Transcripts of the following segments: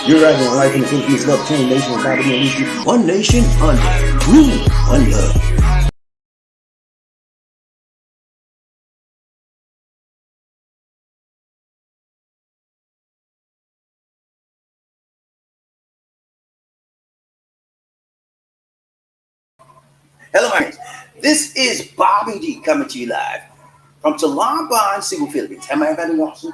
You're rising in life in the Philippines, love change nation with BobbieD. One nation under rule, one love. Hello, my friends. This is BobbieD coming to you live from Talambaan, Cebu, Philippines. Am I having awesome?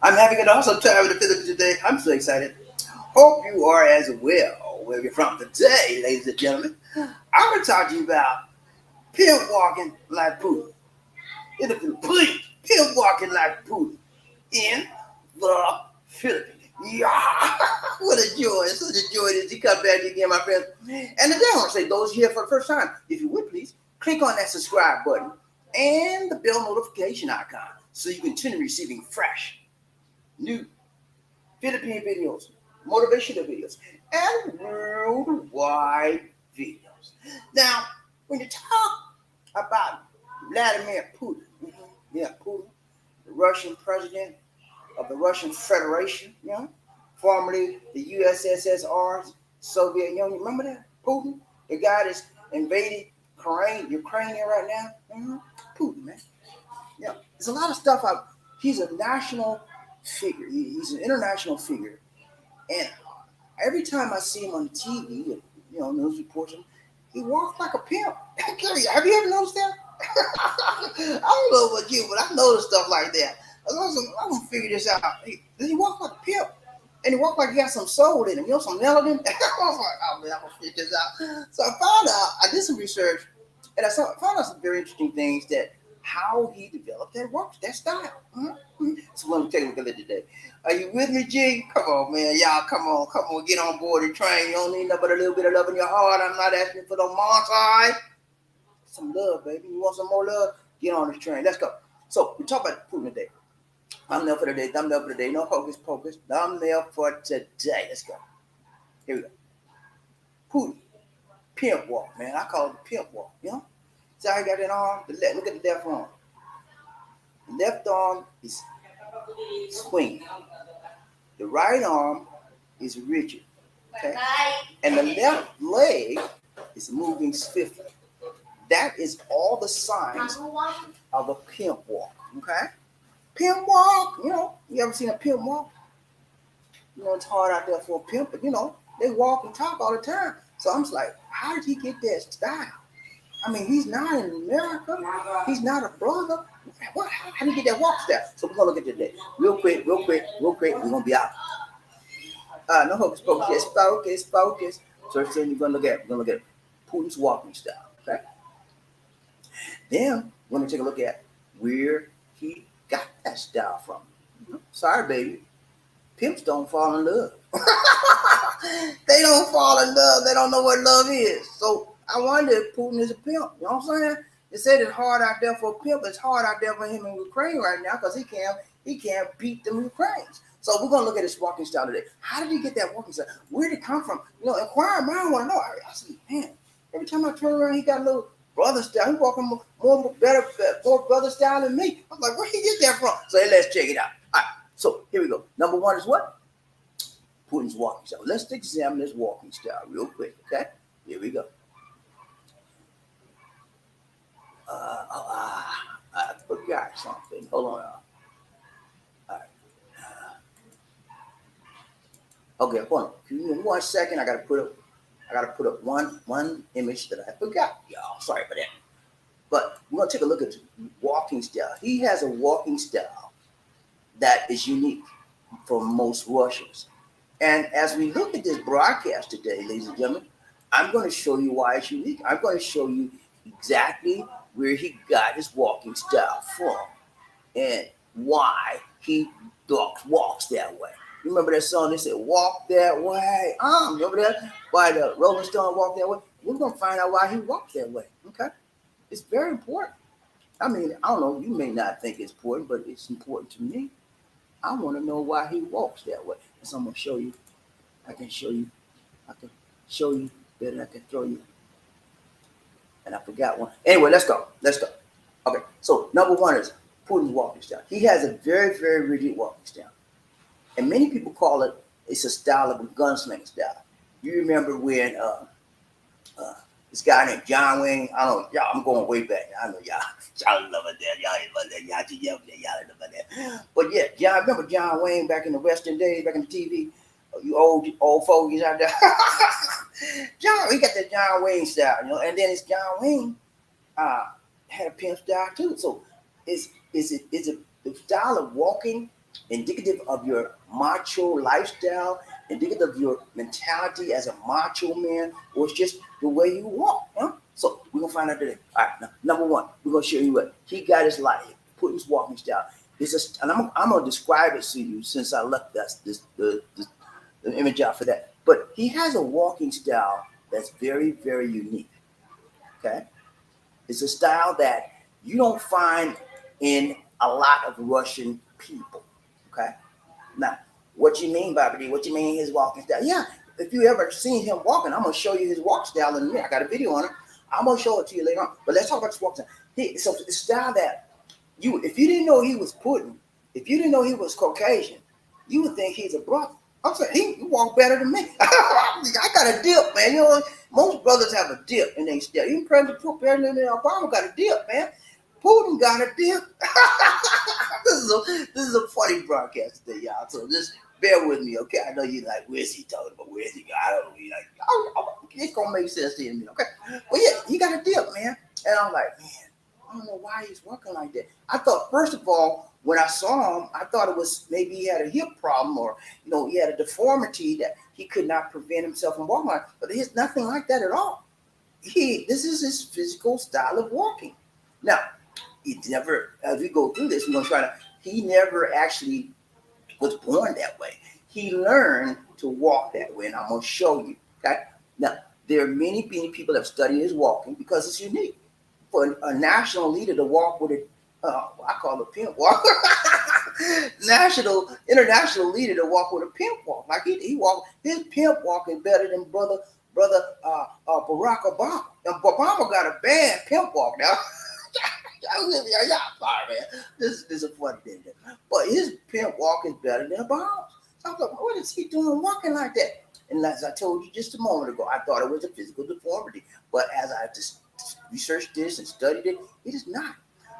I'm having an awesome time in the Philippines today. I'm so excited. Hope you are as well. Where you're from today, ladies and gentlemen. I'm going to talk to you about Pimp Walking Like Putin in the Philippines. Pimp Walking Like Putin in the Philippines. Yeah, what a joy. It's such a joy to come back again, my friends. And today I want to say, those here for the first time, if you would please, click on that subscribe button and the bell notification icon so you continue receiving fresh, new Philippine videos, motivational videos, and worldwide videos. Now, when you talk about Vladimir Putin, Putin, the Russian president of the Russian Federation, formerly the USSR, Soviet Union. Remember that? Putin, the guy that's invaded Ukraine right now. Putin, man. Yeah, there's a lot of stuff out. He's a national figure. He's an international figure, and every time I see him on TV, news reports, he walks like a pimp. Have you ever noticed that? I don't know about you, but I noticed stuff like that. I'm gonna figure this out. He walk like a pimp, and he walk like he got some soul in him, some melanin. I was like, oh man, I'm gonna figure this out. So I found out. I did some research, and I found out some very interesting things that how he developed that style. So let me take a look at it today. Are you with me, G? Come on, man, y'all, come on, get on board the train. You don't need nothing but a little bit of love in your heart. I'm not asking for no montage. Some love, baby. You want some more love? Get on the train. Let's go. So we talk about Putin today. Thumbnail for the day. No hocus pocus. Thumbnail for today. Let's go. Here we go. Putin. Pimp walk, man. I call it the pimp walk, See how he got that arm? Look at the left arm. The left arm is swinging. The right arm is rigid. Okay? And the left leg is moving swiftly. That is all the signs of a pimp walk. Okay? Pimp walk, you ever seen a pimp walk? It's hard out there for a pimp, but they walk and talk all the time. So I'm just like, how did he get that style? I mean, he's not in America. He's not a brother. How did he get that walk style? So we're gonna look at it today. Real quick. We're gonna be out. No hocus pocus. Focus. So first thing we're gonna look at Putin's walking style. Okay. Then we're gonna take a look at where he got that style from. Sorry, baby. Pimps don't fall in love. They don't fall in love. They don't know what love is. So I wonder if Putin is a pimp. You know what I'm saying? They said it's hard out there for a pimp. It's hard out there for him in Ukraine right now because he can't beat them Ukrainians. So we're gonna look at his walking style today. How did he get that walking style? Where did it come from? Inquiring mind want to know. I said, man, every time I turn around, he got a little brother style. He walking more brother style than me. I was like, where did he get that from? So let's check it out. All right. So here we go. Number one is what? Putin's walking style. Let's examine his walking style real quick. Okay. Here we go. I forgot something. Hold on. All right. Okay, hold on. Give me 1 second. I gotta put up one image that I forgot. Y'all, sorry for that. But we're gonna take a look at walking style. He has a walking style that is unique for most Russians. And as we look at this broadcast today, ladies and gentlemen, I'm going to show you why it's unique. I'm going to show you exactly where he got his walking style from and why he walks that way. You remember that song? They said, walk that way. Remember that? Why the Rolling Stone walk that way? We're going to find out why he walks that way. Okay? It's very important. I mean, I don't know. You may not think it's important, but it's important to me. I want to know why he walks that way. So I'm going to show you. I can show you better than I can throw you. And I forgot one. Anyway, let's go. Okay, so number one is Putin's walking style. He has a very, very rigid walking style. And many people call it It's a style of a gunslinger style. You remember when uh, this guy named John Wayne? I don't know, y'all. I'm going way back. I know y'all. Y'all love it there. Y'all ain't love that. Y'all too young there. Y'all ain't love that. But yeah, John. Remember John Wayne back in the Western days, back in the TV. You old fogies out there. John, he got that John Wayne style, you know. And then it's John Wayne uh, had a pimp style too. So is it the style of walking indicative of your macho lifestyle, indicative of your mentality as a macho man, or it's just the way you walk? Huh? So we're gonna find out today. All right, now, number one, we're gonna show you what he got his life, Putin's walking style. And I'm gonna describe it to you since I left the image out for that. But he has a walking style that's very, very unique. Okay, it's a style that you don't find in a lot of Russian people. Okay. Now, what you mean, BobbieD? What you mean his walking style? Yeah, if you ever seen him walking, I'm gonna show you his walk style in a minute. I got a video on it. I'm gonna show it to you later on. But let's talk about his walk style. So the style that if you didn't know he was Putin, if you didn't know he was Caucasian, you would think he's a brother. I'm saying he walk better than me. I got a dip, man. You know, most brothers have a dip in their step. Even President Obama got a dip, man. Putin got a dip. This is a funny broadcast today, y'all. So just bear with me, okay? I know you like, where's he talking about? Where's he? I don't know. It's gonna make sense to me, okay? Well, yeah, he got a dip, man. And I'm like, man, I don't know why he's walking like that. I thought, first of all, when I saw him, I thought it was maybe he had a hip problem or, he had a deformity that he could not prevent himself from walking. But there's nothing like that at all. This is his physical style of walking. Now, he never, as we go through this, we're going to try to, he never actually was born that way. He learned to walk that way, and I'm going to show you, okay? Now, there are many people that have studied his walking because it's unique. For a national leader to walk with I call it a pimp walk. International leader to walk with a pimp walk. Like he walk, his pimp walk is better than brother Barack Obama. Now, Obama got a bad pimp walk now. Y'all sorry, man. This is a funny thing. But his pimp walk is better than Obama's. So I'm like, what is he doing walking like that? And as I told you just a moment ago, I thought it was a physical deformity. But as I just researched this and studied it, it is not.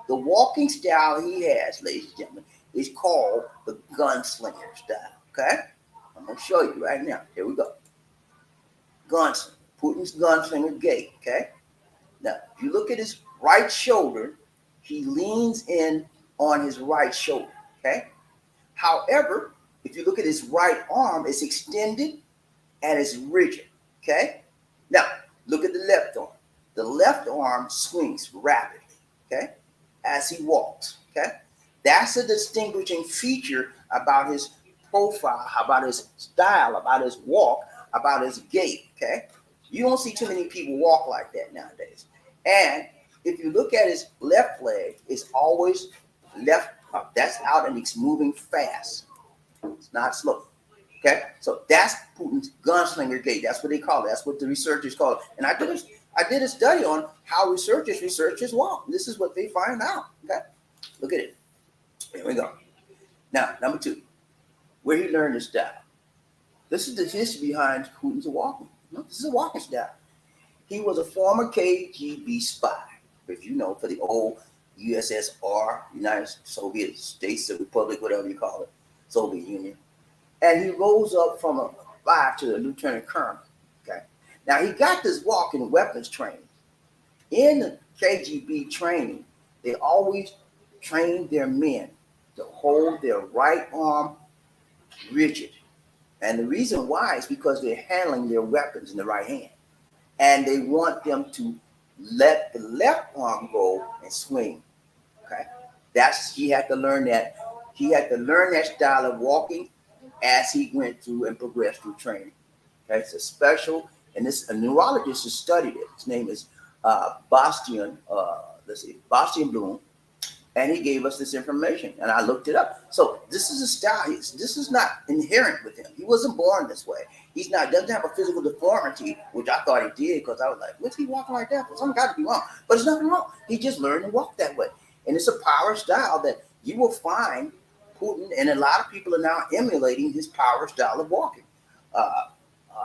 The walking style he has, ladies and gentlemen, is called the gunslinger style. Okay? I'm going to show you right now. Here we go. Gunslinger. Putin's gunslinger gait. Okay? Now, if you look at his right shoulder, he leans in on his right shoulder. Okay? However, if you look at his right arm, it's extended and it's rigid. Okay? Now, look at the left arm. The left arm swings rapidly. Okay? As he walks. Okay? That's a distinguishing feature about his profile, about his style, about his walk, about his gait. Okay? You don't see too many people walk like that nowadays. And if you look at his left leg, it's always left up. That's out and it's moving fast. It's not slow. Okay? So that's Putin's gunslinger gait. That's what they call it. That's what the researchers call it. And I did a study on how researchers walk. This is what they find out. Okay? Look at it. Here we go. Now, number two, where he learned his style. This is the history behind Putin's walking. This is a walking style. He was a former KGB spy, if you know, for the old USSR, United Soviet States, the Republic, whatever you call it, Soviet Union. And he rose up from a spy to a lieutenant colonel. Okay. Now, he got this walk in weapons training. In the KGB training, they always train their men to hold their right arm rigid. And the reason why is because they're handling their weapons in the right hand. And they want them to let the left arm go and swing. Okay. He had to learn that. He had to learn that style of walking as he went through and progressed through training. Okay. It's a special, and a neurologist has studied it. His name is Bastian Bloom. And he gave us this information, and I looked it up. So this is a style. This is not inherent with him. He wasn't born this way. Doesn't have a physical deformity, which I thought he did because I was like, what's he walking like that? Well, something got to be wrong. But there's nothing wrong. He just learned to walk that way. And it's a power style that you will find Putin, and a lot of people are now emulating his power style of walking. Uh,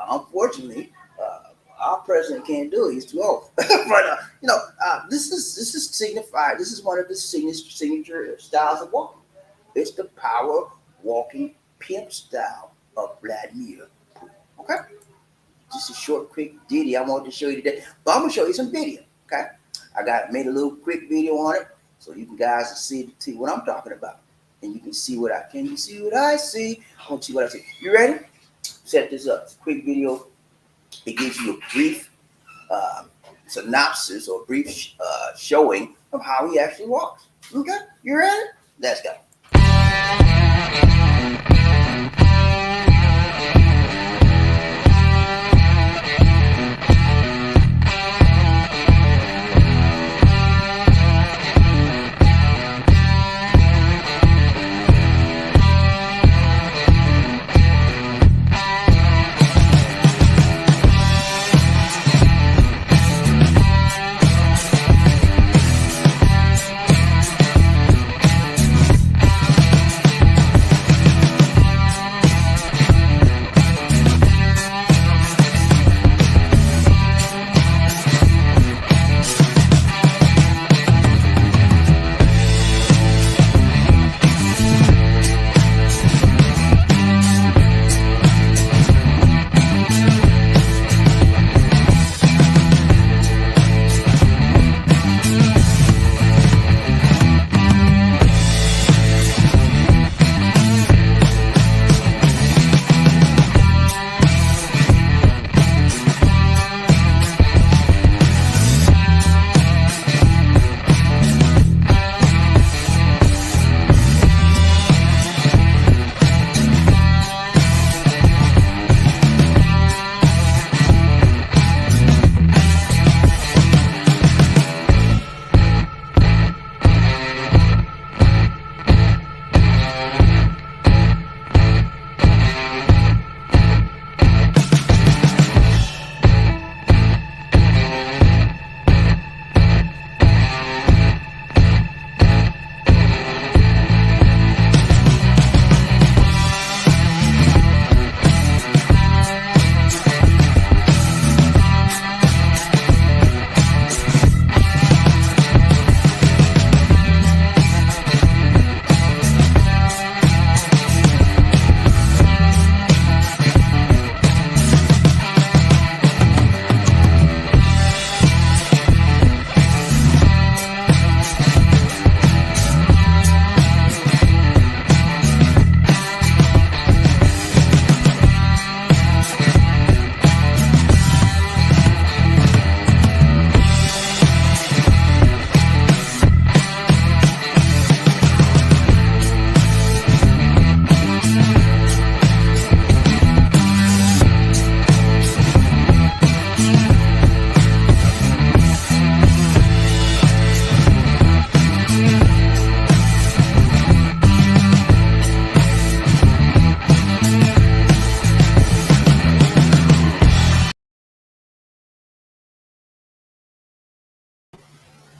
Unfortunately, our president can't do it; he's too old. But this is signified. This is one of the signature styles of walking. It's the power walking pimp style of Vladimir. Okay, just a short, quick ditty I wanted to show you today. But I'm gonna show you some video. Okay, I got made a little quick video on it so you can guys see what I'm talking about, and you can see what I can. You see what I see? I want to see what I see. You ready? Set this up. It's a quick video. It gives you a brief uh, synopsis or brief showing of how he actually walks. Okay, you ready? Let's go.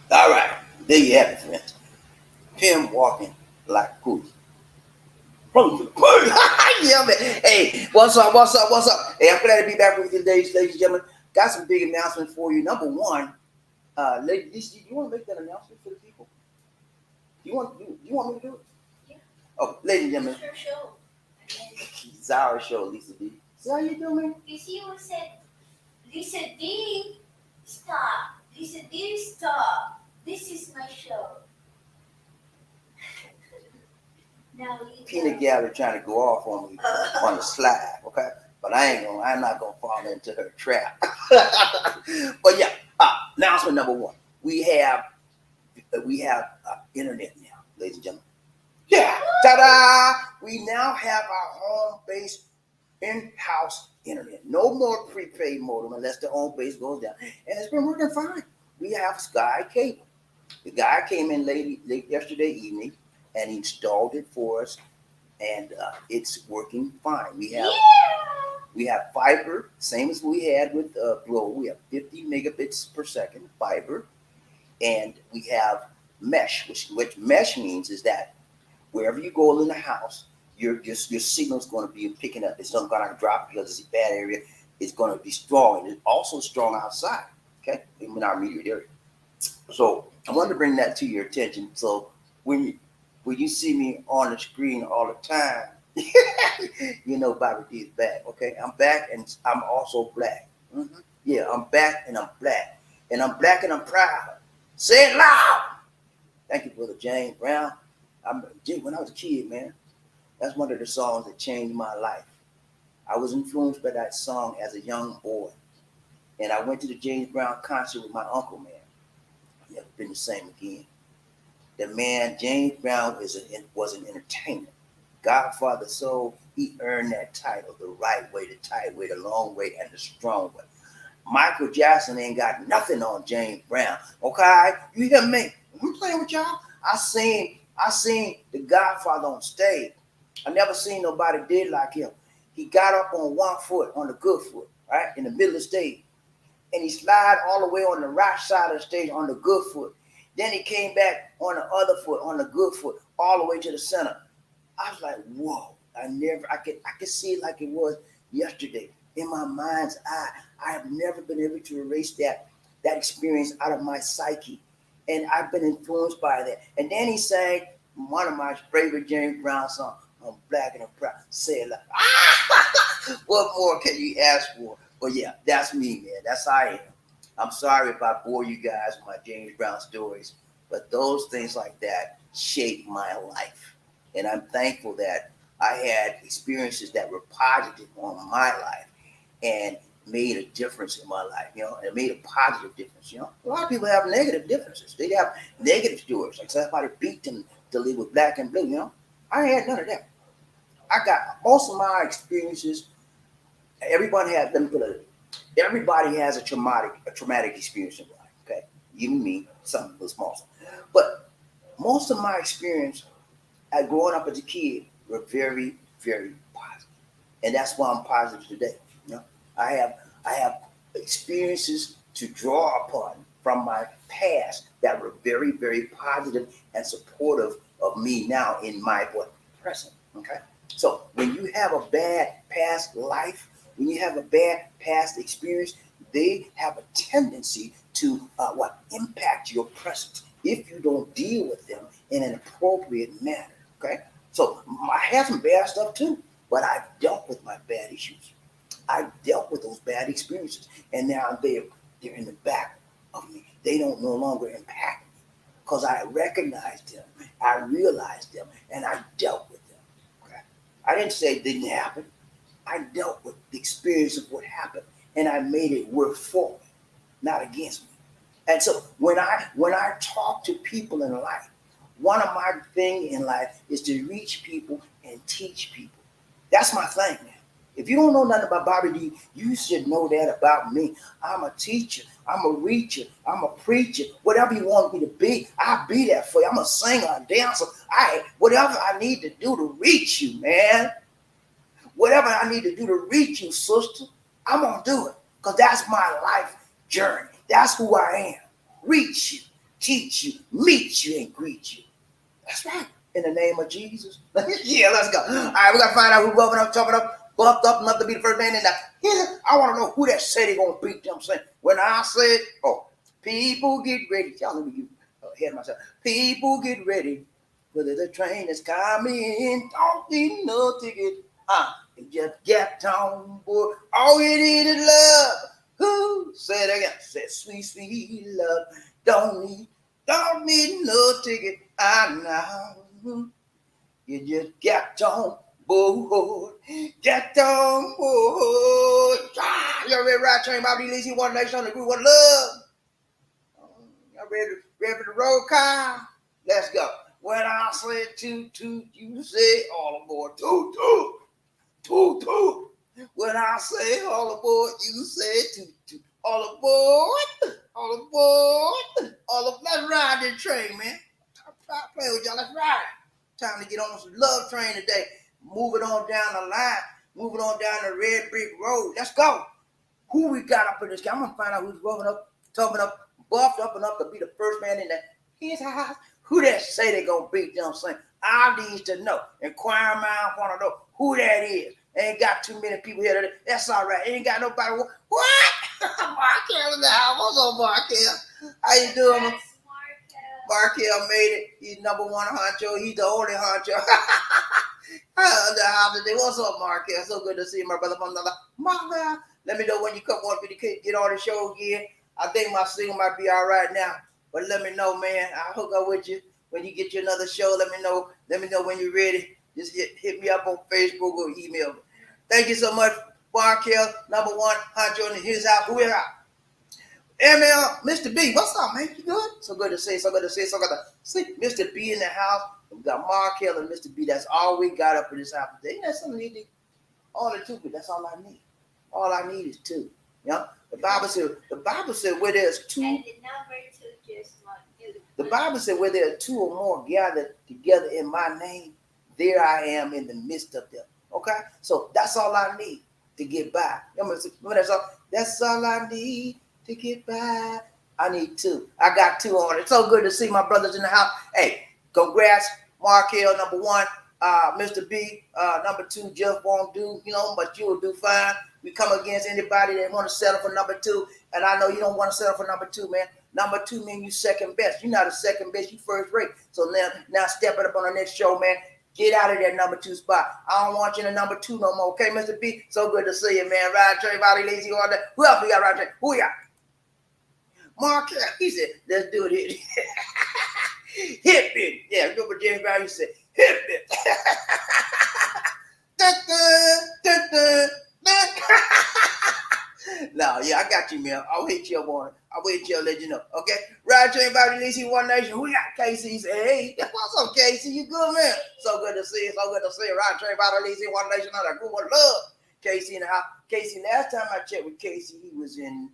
All right, there you have it, friends. Pimp walking like Putin. Yeah, man. Hey, what's up? What's up? What's up? Hey, I'm glad to be back with you today, ladies and gentlemen. Got some big announcements for you. Number one, ladies, you want to make that announcement for the people? You want me to do it? Yeah. Oh, ladies and gentlemen. It's your show. It's our show, Lisa D. See how you doing? You see who said, Lisa D, stop. Lisa D, stop. This is my show. Now you Peanut Gallery trying to go off on me on the slide, okay? But I'm not gonna fall into her trap. But yeah, announcement number one. We have internet now, ladies and gentlemen. Yeah, ta-da! We now have our home-based in-house internet. No more prepaid modem unless the home base goes down. And it's been working fine. We have Sky Cable. The guy came in late yesterday evening and he installed it for us, and it's working fine. We have fiber, same as we had with Glow. We have 50 megabits per second fiber, and we have mesh, which mesh means is that wherever you go in the house, your signal's going to be picking up. It's not going to drop because it's a bad area. It's going to be strong, and it's also strong outside. Okay, in our immediate area. So I wanted to bring that to your attention. So when you see me on the screen all the time, you know BobbieD is back. Okay, I'm back, and I'm also black. Yeah, I'm back, and I'm black, and I'm black, and I'm proud. Say it loud. Thank you, Brother James Brown. When I was a kid, man, that's one of the songs that changed my life. I was influenced by that song as a young boy, and I went to the James Brown concert with my uncle, man. I've never been the same again. The man, James Brown, was an entertainer. Godfather Soul, he earned that title the right way, the tight way, the long way, and the strong way. Michael Jackson ain't got nothing on James Brown. Okay? You hear me? I'm playing with y'all. I seen the Godfather on stage. I never seen nobody did like him. He got up on one foot, on the good foot, right? In the middle of the stage. And he slid all the way on the right side of the stage on the good foot. Then he came back on the other foot, on the good foot, all the way to the center. I was like, whoa. I could see it like it was yesterday. In my mind's eye, I have never been able to erase that experience out of my psyche. And I've been influenced by that. And then he sang one of my favorite James Brown songs, I'm Black and I'm Proud. Say it like, what more can you ask for? But yeah, that's me, man. That's how I am. I'm sorry if I bore you guys with my James Brown stories, but those things like that shaped my life. And I'm thankful that I had experiences that were positive on my life and made a difference in my life, and made a positive difference. A lot of people have negative differences. They have negative stories, like somebody beat them to live with black and blue, I ain't had none of that. I got most of my experiences. Everybody has a traumatic experience in life. Okay, even me, some of the small, but most of my experience at growing up as a kid were very, very positive, and that's why I'm positive today. I have experiences to draw upon from my past that were very, very positive and supportive of me now in my present. Okay, so when you have a bad past life, when you have a bad past experience, they have a tendency to impact your present if you don't deal with them in an appropriate manner. Okay, so I had some bad stuff too, but I've dealt with my bad issues. I dealt with those bad experiences, and now they're in the back of me. They don't no longer impact me because I recognized them, I realized them, and I dealt with them. Okay? I didn't say it didn't happen. I dealt with the experience of what happened, and I made it work for me, not against me. And so when I talk to people in life, one of my things in life is to reach people and teach people. That's my thing, man. If you don't know nothing about BobbieD, you should know that about me. I'm a teacher. I'm a reacher. I'm a preacher. Whatever you want me to be, I'll be that for you. I'm a singer, a dancer. Whatever I need to do to reach you, man. Whatever I need to do to reach you, sister, I'm going to do it. Because that's my life journey. That's who I am. Reach you, teach you, meet you, and greet you. That's right. In the name of Jesus. Yeah, let's go. All right, we got to find out who's bumping up, chopping up, buffed up enough to be the first man in that. I want to know who that said they going to beat them. Saying when I said, people get ready. Y'all let me get ahead of myself. People get ready. Whether the train is coming, don't need no ticket. You just get on board. All you need is love. Who said again? Said sweet, sweet love. Don't need no ticket. I know. You just get on board. Get on board. You're ready to ride train, BobbieD, Lacey, one nation on the group, one love. Y'all ready for the road car? Let's go. When I say toot toot, you say all aboard. Toot toot. Toot toot. When I say all aboard, you say toot toot. All aboard. All aboard. Let's ride this train, man. Stop playing with y'all. Let's ride. Time to get on some love train today. Moving on down the line. Moving on down the red brick road. Let's go. Who we got up in this game? I'm going to find out who's rubbing up, tubbing up, buffed up and up to be the first man in that. His house. Who that say they going to beat them saying, I need to know. Inquiring minds want to know who that is. Ain't got too many people here today. That's all right. Ain't got nobody. What? Markel in the house. What's up, Markel? How you doing? That's Markel made it. He's number one honcho. He's the only honcho. The house today. What's up, Markel? So good to see you, my brother from another mother. Let me know when you come on to get on the show again. I think my signal might be all right now. But let me know, man. I'll hook up with you when you get you another show. Let me know. Let me know when you're ready. Just hit me up on Facebook or email me. Thank you so much, Markel, number one honcho in his house. Who is out? ML, Mr. B, what's up, man? You good? So good to see, so good to see, so good to see Mr. B in the house. We got Markel and Mr. B. That's all we got up in this house today. That's something we need. Only two, but that's all I need. All I need is two. You know? The Bible said where there's two. And the number two just won't do. The Bible said where there are two or more gathered together in my name, there I am in the midst of them. Okay? So that's all I need to get by. Remember that's all I need to get by. I need two. I got two on it. So good to see my brothers in the house. Hey, congrats, Markel, number one. Mr. B, number two, just won't do, but you will do fine. We come against anybody that want to settle for number two, and I know you don't want to settle for number two, man. Number two means you second best. You're not a second best, you first rate. So now step it up on the next show, man. Get out of that number two spot. I don't want you in the number two no more, okay, Mr. B? So good to see you, man. Ride train, body, lazy, all that. Who else we got ride train? Who we got? Mark, he said, let's do it. Hip it. Yeah, remember James Brown, he said, hip it. No, yeah, I got you, man. I'll hit you up on it. I'll wait till let you know. Okay? Ride train body DC One Nation. We got Casey. He said, hey, what's up, Casey? You good, man? So good to see you. So good to see you. Ride train body DC One Nation. I grew with love. Casey in the house. Casey, last time I checked with Casey, he was in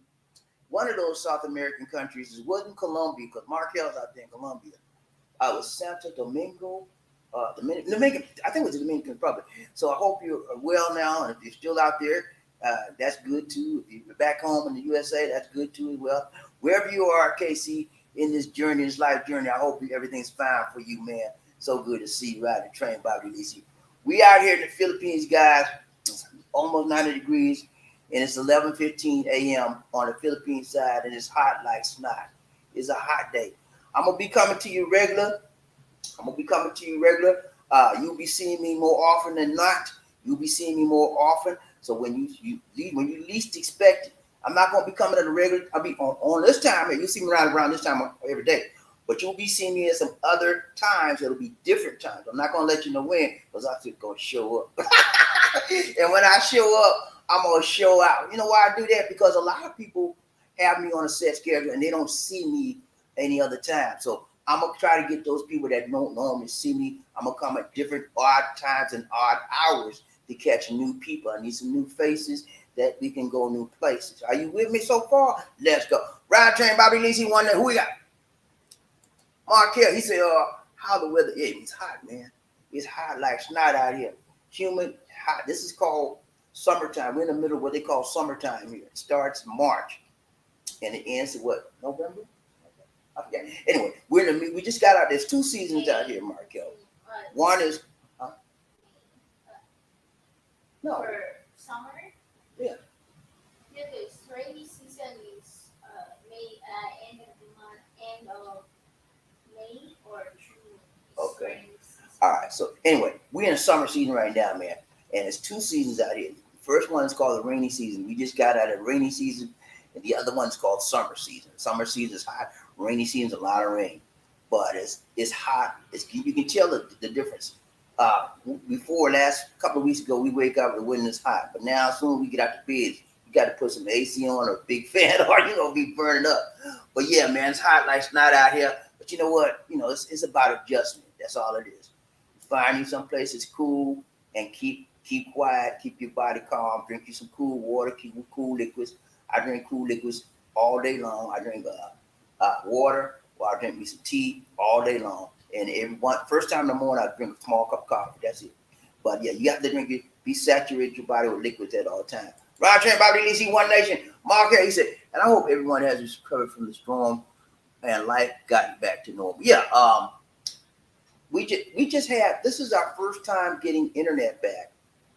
one of those South American countries. It wasn't Colombia, because Markel's out there in Colombia. I was Santo Domingo. Dominican, I think it was the Dominican Republic. So I hope you're well now, and if you're still out there, that's good too. If you're back home in the USA, that's good too as well. Wherever you are, KC, in this journey, this life journey, I hope everything's fine for you, man. So good to see you riding the train, BobbieD. We out here in the Philippines, guys. It's almost 90 degrees, and it's 11:15 a.m. on the Philippine side, and it's hot like snot. It's a hot day. I'm gonna be coming to you regular. You'll be seeing me more often than not. You'll be seeing me more often. So when you least expect it, I'm not going to be coming at a regular. I'll be on this time. You'll see me around this time every day. But you'll be seeing me at some other times. It'll be different times. I'm not going to let you know when, because I'm just going to show up. And when I show up, I'm going to show out. You know why I do that? Because a lot of people have me on a set schedule, and they don't see me any other time. So I'm going to try to get those people that don't normally see me. I'm going to come at different odd times and odd hours to catch new people. I need some new faces that we can go new places. Are you with me so far? Let's go. Ride train, BobbieD, one day. Who we got? Markel, he said, how the weather is. It's hot, man. It's hot like snot out here. Humid, hot. This is called summertime. We're in the middle of what they call summertime here. It starts March and it ends at what? November? Okay. Anyway, we just got out. There's two seasons out here, Markel. One is no. For summer? Yeah. Yeah, the rainy season is May, end of the month, end of May or June. Okay. All right. So anyway, we're in summer season right now, man, and it's two seasons out here. The first one is called the rainy season. We just got out of rainy season, and the other one's called summer season. Summer season is hot. Rainy season is a lot of rain, but it's hot. You can tell the difference. Before last couple of weeks ago, we wake up and the wind is hot, but now as soon as we get out the bed, you got to put some AC on or a big fan, or you're gonna be burning up. But yeah, man, it's hot like snot out here. But you know what? It's about adjustment. That's all it is. Find you some place that's cool and keep quiet, keep your body calm. Drink you some cool water, keep you cool liquids. I drink cool liquids all day long. I drink water, or I drink me some tea all day long. And first time in the morning, I drink a small cup of coffee. That's it. But yeah, you have to drink it. Be saturated your body with liquids at all times. Ride train, BobbieD, One Nation. Mark here, he said, and I hope everyone has recovered from the storm and life got back to normal. Yeah. we just had, this is our first time getting internet back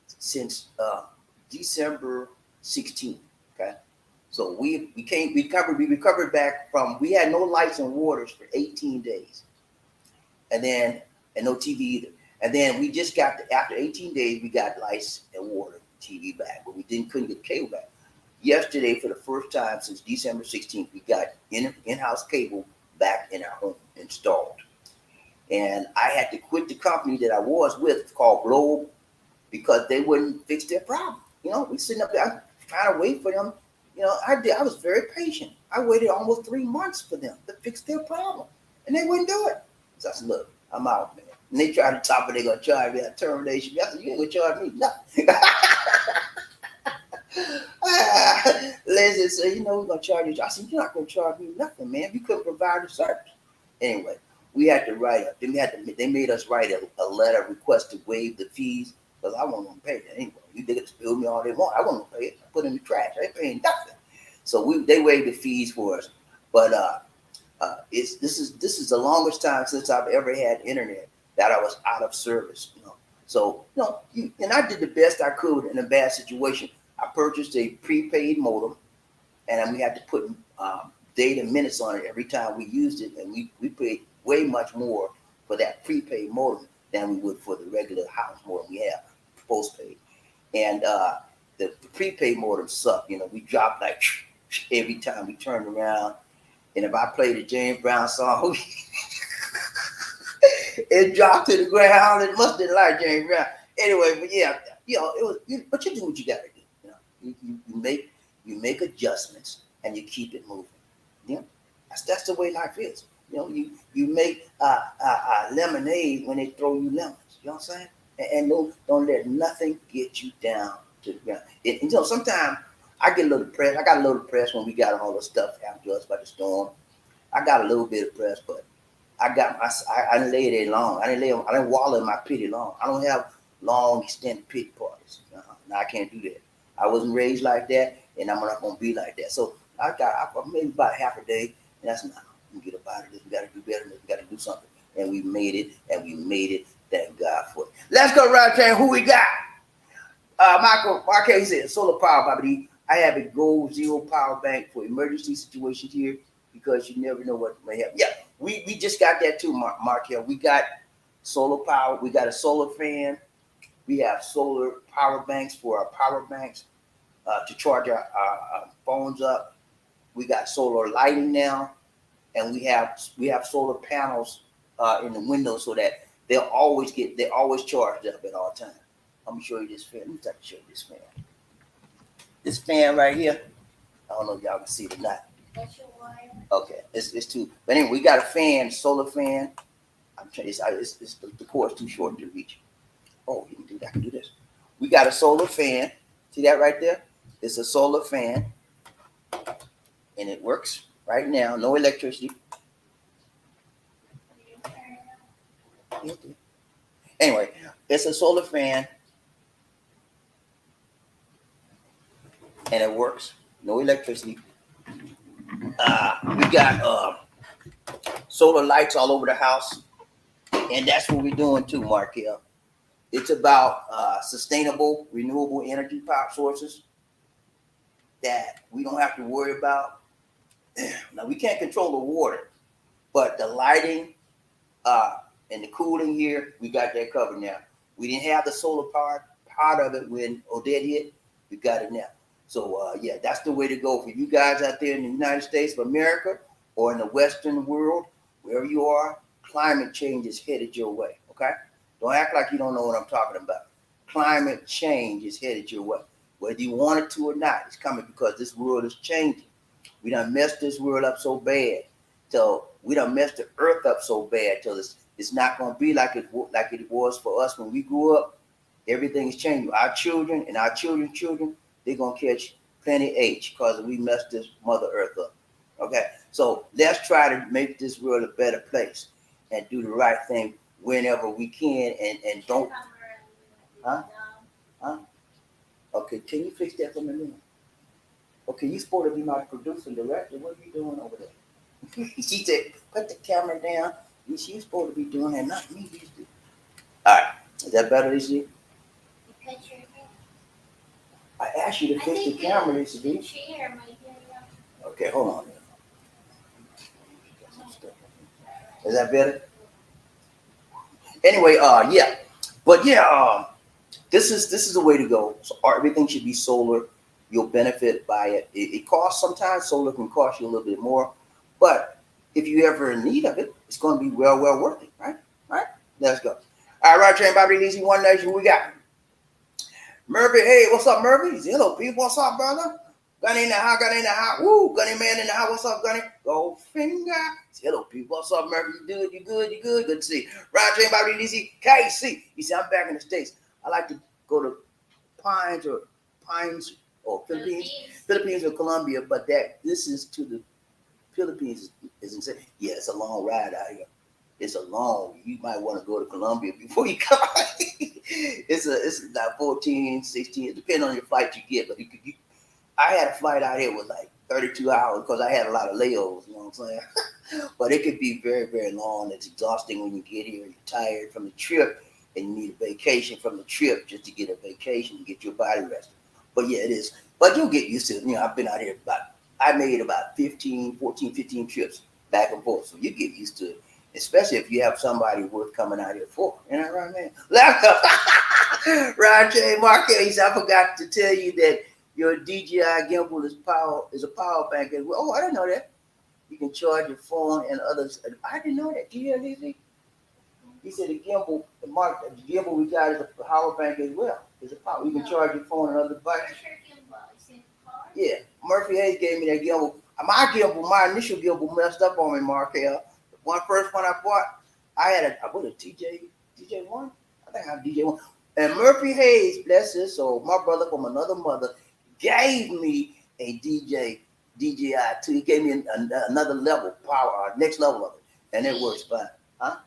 since December 16th. Okay, so we recovered back from, we had no lights and waters for 18 days, and then, and no TV either. And then we just got after 18 days we got lights and water, TV back, but we couldn't get cable back. Yesterday, for the first time since December 16th, we got in-house cable back in our home installed. And I had to quit the company that I was with called Globe because they wouldn't fix their problem. We sitting up there trying to wait for them. I was very patient. I waited almost 3 months for them to fix their problem, and they wouldn't do it. So I said, "Look, I'm out, man." And they tried to top it. They're gonna charge me a termination. I said, "You ain't gonna charge me nothing." Leslie said, "We're gonna charge you." I said, "You're not gonna charge me nothing, man. You couldn't provide the service." Anyway, we had to write up. They made us write a letter request to waive the fees because I wasn't gonna pay it anyway. They could spill me all they want. I wasn't gonna pay it. I put it in the trash. I ain't paying nothing. So they waived the fees for us. But this is the longest time since I've ever had internet that I was out of service. So and I did the best I could in a bad situation. I purchased a prepaid modem, and then we had to put data minutes on it every time we used it, and we paid way much more for that prepaid modem than we would for the regular house modem we have, postpaid. And the prepaid modem sucked. We dropped like every time we turned around, and if I played a James Brown song, it dropped to the ground. It must have like James Brown. Anyway, but yeah, it was. But you do what you got to do. You make adjustments and you keep it moving. That's the way life is. You make lemonade when they throw you lemons. You know what I'm saying? And don't let nothing get you down to the ground. Sometimes I get a little depressed. I got a little depressed when we got all the stuff happened to us by the storm. I got a little bit depressed, but I didn't lay there long. I didn't wallow in my pity long. I don't have long extended pity parties. No, I can't do that. I wasn't raised like that, and I'm not gonna be like that. So I maybe about half a day, and that's enough. We get up out of this. We got to do better. We got to do something, and we made it. And we made it. Thank God for it. Let's go right there. Who we got? Michael Marquez said, "Solar power, BobbieD. I have a Gold Zero power bank for emergency situations here because you never know what may happen." Yeah, we just got that too, Markel. We got solar power. We got a solar fan. We have solar power banks for our power banks to charge our phones up. We got solar lighting now, and we have solar panels in the windows so that they're always charged up at all times. I'm gonna show you this fan. Let me try to show you this fan. This fan right here. I don't know if y'all can see it or not. That's your wire. Okay, it's too. But anyway, we got a fan, solar fan. I'm trying. The cord's too short to reach. Oh, you can do that. I can do this. We got a solar fan. See that right there? It's a solar fan, and it works right now. No electricity. Anyway, it's a solar fan, and it works. No electricity. We got solar lights all over the house, and that's what we're doing too, Markel. It's about sustainable, renewable energy power sources that we don't have to worry about. Now, we can't control the water, but the lighting and the cooling here, we got that covered now. We didn't have the solar part of it when Odette hit. We got it now. So, yeah, that's the way to go for you guys out there in the United States of America or in the Western world, wherever you are. Climate change is headed your way, okay? Don't act like you don't know what I'm talking about. Climate change is headed your way. Whether you want it to or not, it's coming because this world is changing. We done messed this world up so bad. So we done messed the earth up so bad till it's not going to be like it was for us when we grew up. Everything is changing. Our children and our children's children, they're going to catch plenty H because we messed this mother earth up. Okay? So let's try to make this world a better place and do the right thing whenever we can and don't. Huh? Okay, can you fix that for me? Okay, you're supposed to be my producer and director. What are you doing over there? She said, put the camera down. She's supposed to be doing that, not me. All right. Is that better, Lisa? You cut your hair. I asked you to I fix the think camera, the Lisa. chair might be enough. Okay, hold on. Is that better? Anyway, yeah. But yeah, this is the way to go. So everything should be solar. You'll benefit by it. It costs sometimes. Solar can cost you a little bit more, but if you ever in need of it, it's going to be well worth it, right? Right. Let's go. All right, Train Bobby Easy One Nation. We got Murphy. Hey, what's up, Murphy? Hello, people. What's up, brother? Gunny in the house. Gunny in the house. Woo, Gunny man in the house. What's up, Gunny? Go finger. Hello, people. What's up, Murphy? You good? You good? You good? Good to see you. Right, Train Bobby Easy. KC. You see, I'm back in the States. I like to go to Pines or Philippines or Colombia, but this is to the Philippines is insane. Yeah, it's a long ride out here. It's a long. You might want to go to Colombia before you come. It's about 14, 16. It depends on your flight you get, but I had a flight out here with like 32 hours because I had a lot of layovers. You know what I'm saying? But it could be very long. It's exhausting when you get here. You're tired from the trip, and you need a vacation from the trip just to get a vacation to get your body rested. But yeah, it is. But you'll get used to it. You know, I've been out here I made about 15 trips back and forth. So you get used to it, especially if you have somebody worth coming out here for. You know what I mean? Ryan J. Marquez, I forgot to tell you that your DJI gimbal is a power bank as well. Oh, I didn't know that. You can charge your phone and others. I didn't know that. Do you hear this? He said the gimbal we got is a power bank as well. It's a power. You can charge your phone and other devices. Yeah, Murphy Hayes gave me that gimbal. My initial gimbal messed up on me, Markel. The first one I bought, I bought a DJ one. I think I have DJ one. And Murphy Hayes, bless his soul, my brother from another mother, gave me a DJI 2. He gave me another level, power, next level of it, and it works fine. Huh?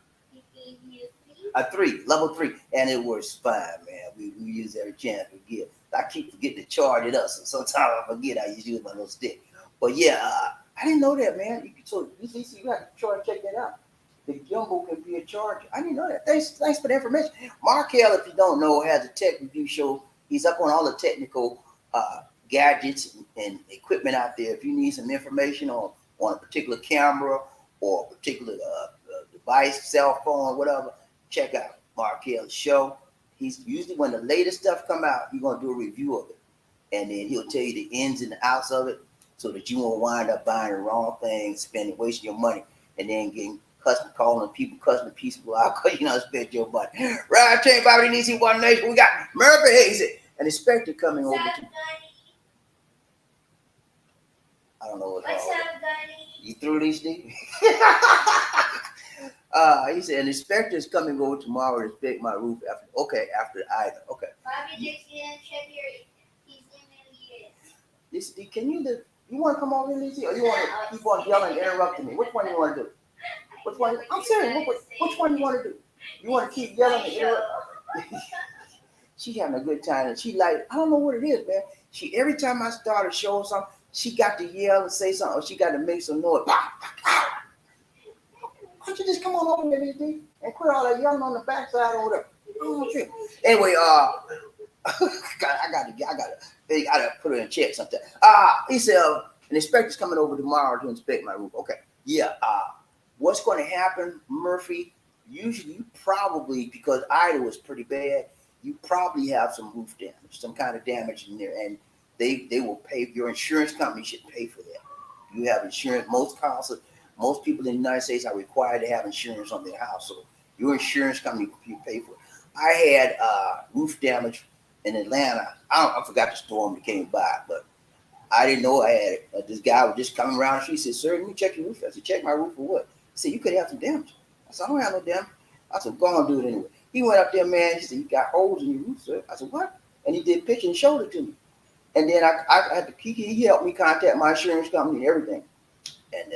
A 3, level 3, and it works fine, man. We use every chance we get. I keep forgetting to charge it up, so sometimes I forget I use my little stick. But yeah, I didn't know that, man. You have to try and check that out. The gimbal can be a charger. I didn't know that. Thanks for the information. Markel, if you don't know, has a tech review show. He's up on all the technical gadgets and equipment out there. If you need some information on a particular camera or a particular device, cell phone, whatever, check out Markel's show. He's usually when the latest stuff come out, he's gonna do a review of it, and then he'll tell you the ins and outs of it, so that you won't wind up buying the wrong things, wasting your money, and then getting calling people out because you know spend your money. Right, Chain Bobby needs One Nation. We got Murphy Hayes, an inspector coming over. I don't know what's up, You through these things? He said an inspector is coming over tomorrow to inspect my roof after the item. Okay. Bobby just didn't check he's in there. Lizzie, you want to come over, Lizzie, or you want to keep on yelling and interrupting me? Which one you want to do? Which one? I'm serious. Which one you want to do? You want to keep yelling and interrupt? She having a good time, and she like, I don't know what it is, man. She every time I start a show or something, she got to yell and say something, or she got to make some noise. Why don't you just come on over there, Lizzie, and quit all that yelling on the backside over there? Oh, shit. Anyway, I gotta put her in check sometime. He said an inspector's coming over tomorrow to inspect my roof. Okay, yeah. What's going to happen, Murphy? Usually, you probably, because Ida was pretty bad, you probably have some roof damage, some kind of damage in there, and they will pay. Your insurance company should pay for that. You have insurance. Most people in the United States are required to have insurance on their house, so your insurance company will pay for it. I had roof damage in Atlanta. I forgot the storm that came by, but I didn't know I had it. This guy was just coming around the street. He said, "Sir, let me check your roof." I said, "Check my roof for what?" He said, "You could have some damage." I said, "I don't have no damage." I said, "Go on, do it anyway." He went up there, man. He said, "You got holes in your roof, sir." I said, "What?" And he did picture and showed it to me. And then I had to, he helped me contact my insurance company and everything. And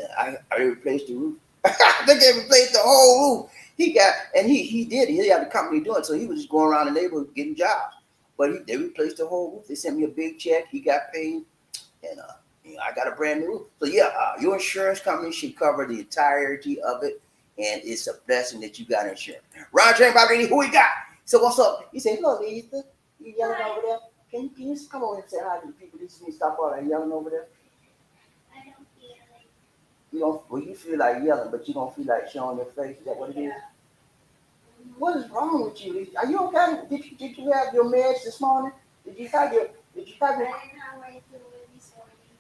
I replaced the roof. I think they replaced the whole roof. He did. He had the company doing it, so he was just going around the neighborhood getting jobs. But they replaced the whole roof. They sent me a big check. He got paid, and I got a brand new roof. So yeah, your insurance company should cover the entirety of it. and it's a blessing that you got insurance. Ron Train, Bobby, who we got? So what's up? He said, "Look, Lisa, you yelling over there? Can you come over and say hi to the people? These need to stop all that yelling over there. I don't feel like. You don't. Well, you feel like yelling, but you don't feel like showing your face. Is that what it is? What is wrong with you, Lisa? Are you okay? Did you have your meds this morning? Did you have your Did you have I your didn't have my food this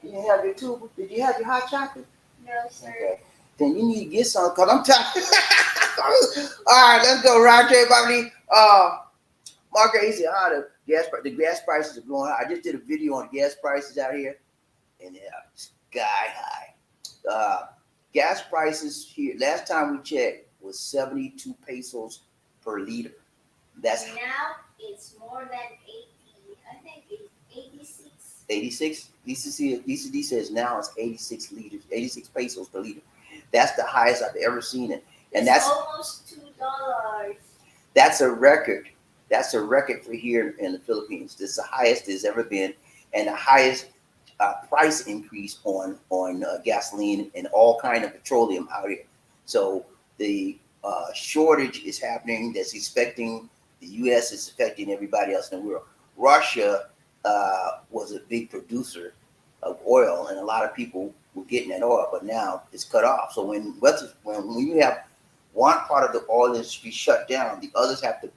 You morning. didn't have your tube? Did you have your hot chocolate? No, sir. Okay. Then you need to get some because I'm tired. All right, let's go. Roger, Bobby. Margaret, he said, the gas prices are going high. I just did a video on gas prices out here, and they're sky high. Gas prices here, last time we checked, was 72 pesos per liter. That's Now it's more than 80. I think it's 86. 86. DCD says now it's 86 pesos per liter. That's the highest I've ever seen it. And It's that's almost $2. That's a record. That's a record for here in the Philippines. This is the highest there's ever been, and the highest price increase on gasoline and all kind of petroleum out here. So the shortage is happening. That's affecting the U.S. Is affecting everybody else in the world. Russia was a big producer of oil, and a lot of people were getting that oil, but now it's cut off. So when you have one part of the oil industry shut down, the others have to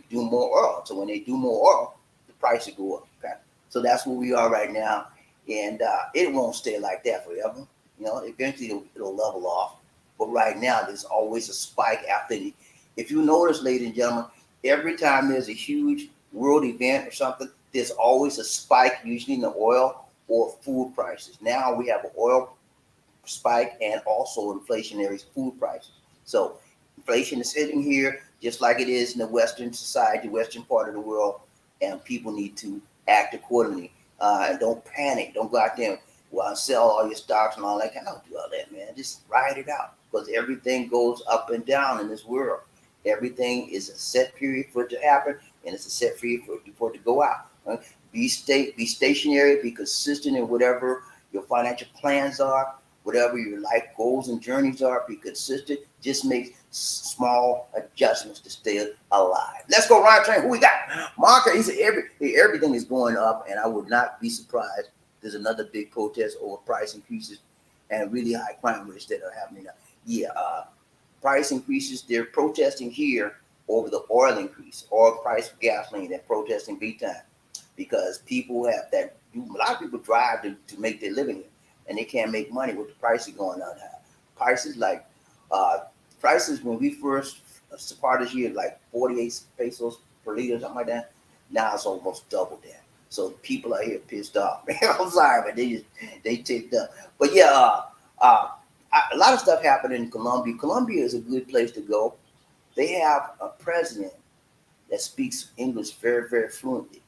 do more oil. So when they do more oil, the price will go up. Okay? So that's where we are right now, and it won't stay like that forever. Eventually it'll level off. But right now, there's always a spike after the. If you notice, ladies and gentlemen, every time there's a huge world event or something, there's always a spike, usually in the oil or food prices. Now we have an oil spike and also inflationary food prices. So inflation is hitting here just like it is in the Western society, Western part of the world, and people need to act accordingly. And don't panic. Don't go out there and sell all your stocks and all that. Don't do all that, man. Just ride it out because everything goes up and down in this world. Everything is a set period for it to happen, and it's a set period for it to go out. Right? Be stationary, be consistent in whatever your financial plans are, whatever your life goals and journeys are. Be consistent. Just make small adjustments to stay alive. Let's go, Ryan Train. Who we got? Marker. He said everything is going up, and I would not be surprised. There's another big protest over price increases and really high crime rates that are happening now. Yeah, price increases. They're protesting here over the oil increase, oil price of gasoline. They're protesting big time because people have that. A lot of people drive to make their living here, and they can't make money with the prices going on now. Prices when we first started this year like 48 pesos per liter, something like that. Now it's almost double that. So people are here pissed off. I'm sorry, but they ticked up. But yeah, a lot of stuff happened in Colombia. Colombia is a good place to go. They have a president that speaks English very, very fluently.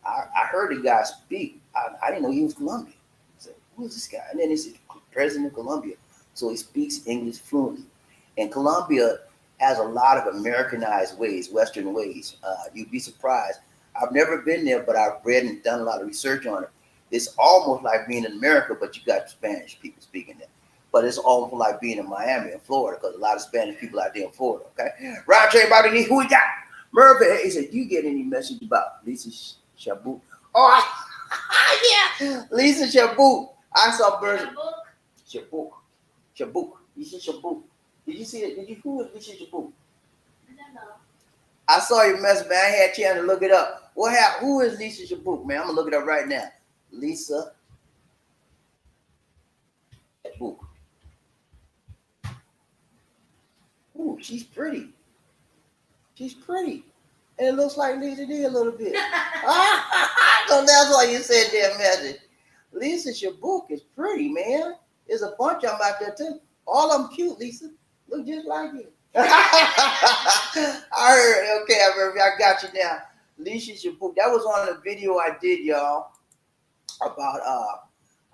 I heard the guy speak. I didn't know he was Colombian. I said, who is this guy? And then he said, President of Colombia. So he speaks English fluently. And Colombia has a lot of Americanized ways, Western ways. You'd be surprised. I've never been there, but I've read and done a lot of research on it. It's almost like being in America, but you got Spanish people speaking there. But it's almost like being in Miami and Florida because a lot of Spanish people out there in Florida. Okay, Roger, Bobby, who we got? Murphy. He said, "Do you get any message about Lisa Shabut?" Oh, yeah, Lisa Shabut. I saw birds. Shabuk. Lisa Shabut. Did you see it? Who is Lisa Shabut? I don't know. I saw your message, man. I had a chance to look it up. What happened? Who is Lisa Shabuk, man? I'm gonna look it up right now. Lisa Shabuk. Ooh, she's pretty. She's pretty. And it looks like Lisa did a little bit. So that's why you said that message. Lisa Shabuk is pretty, man. There's a bunch of them out there too. All of them cute, Lisa. Look just like you. I heard. Okay, I got you now. Lisa Shabuk. That was on a video I did, y'all, about I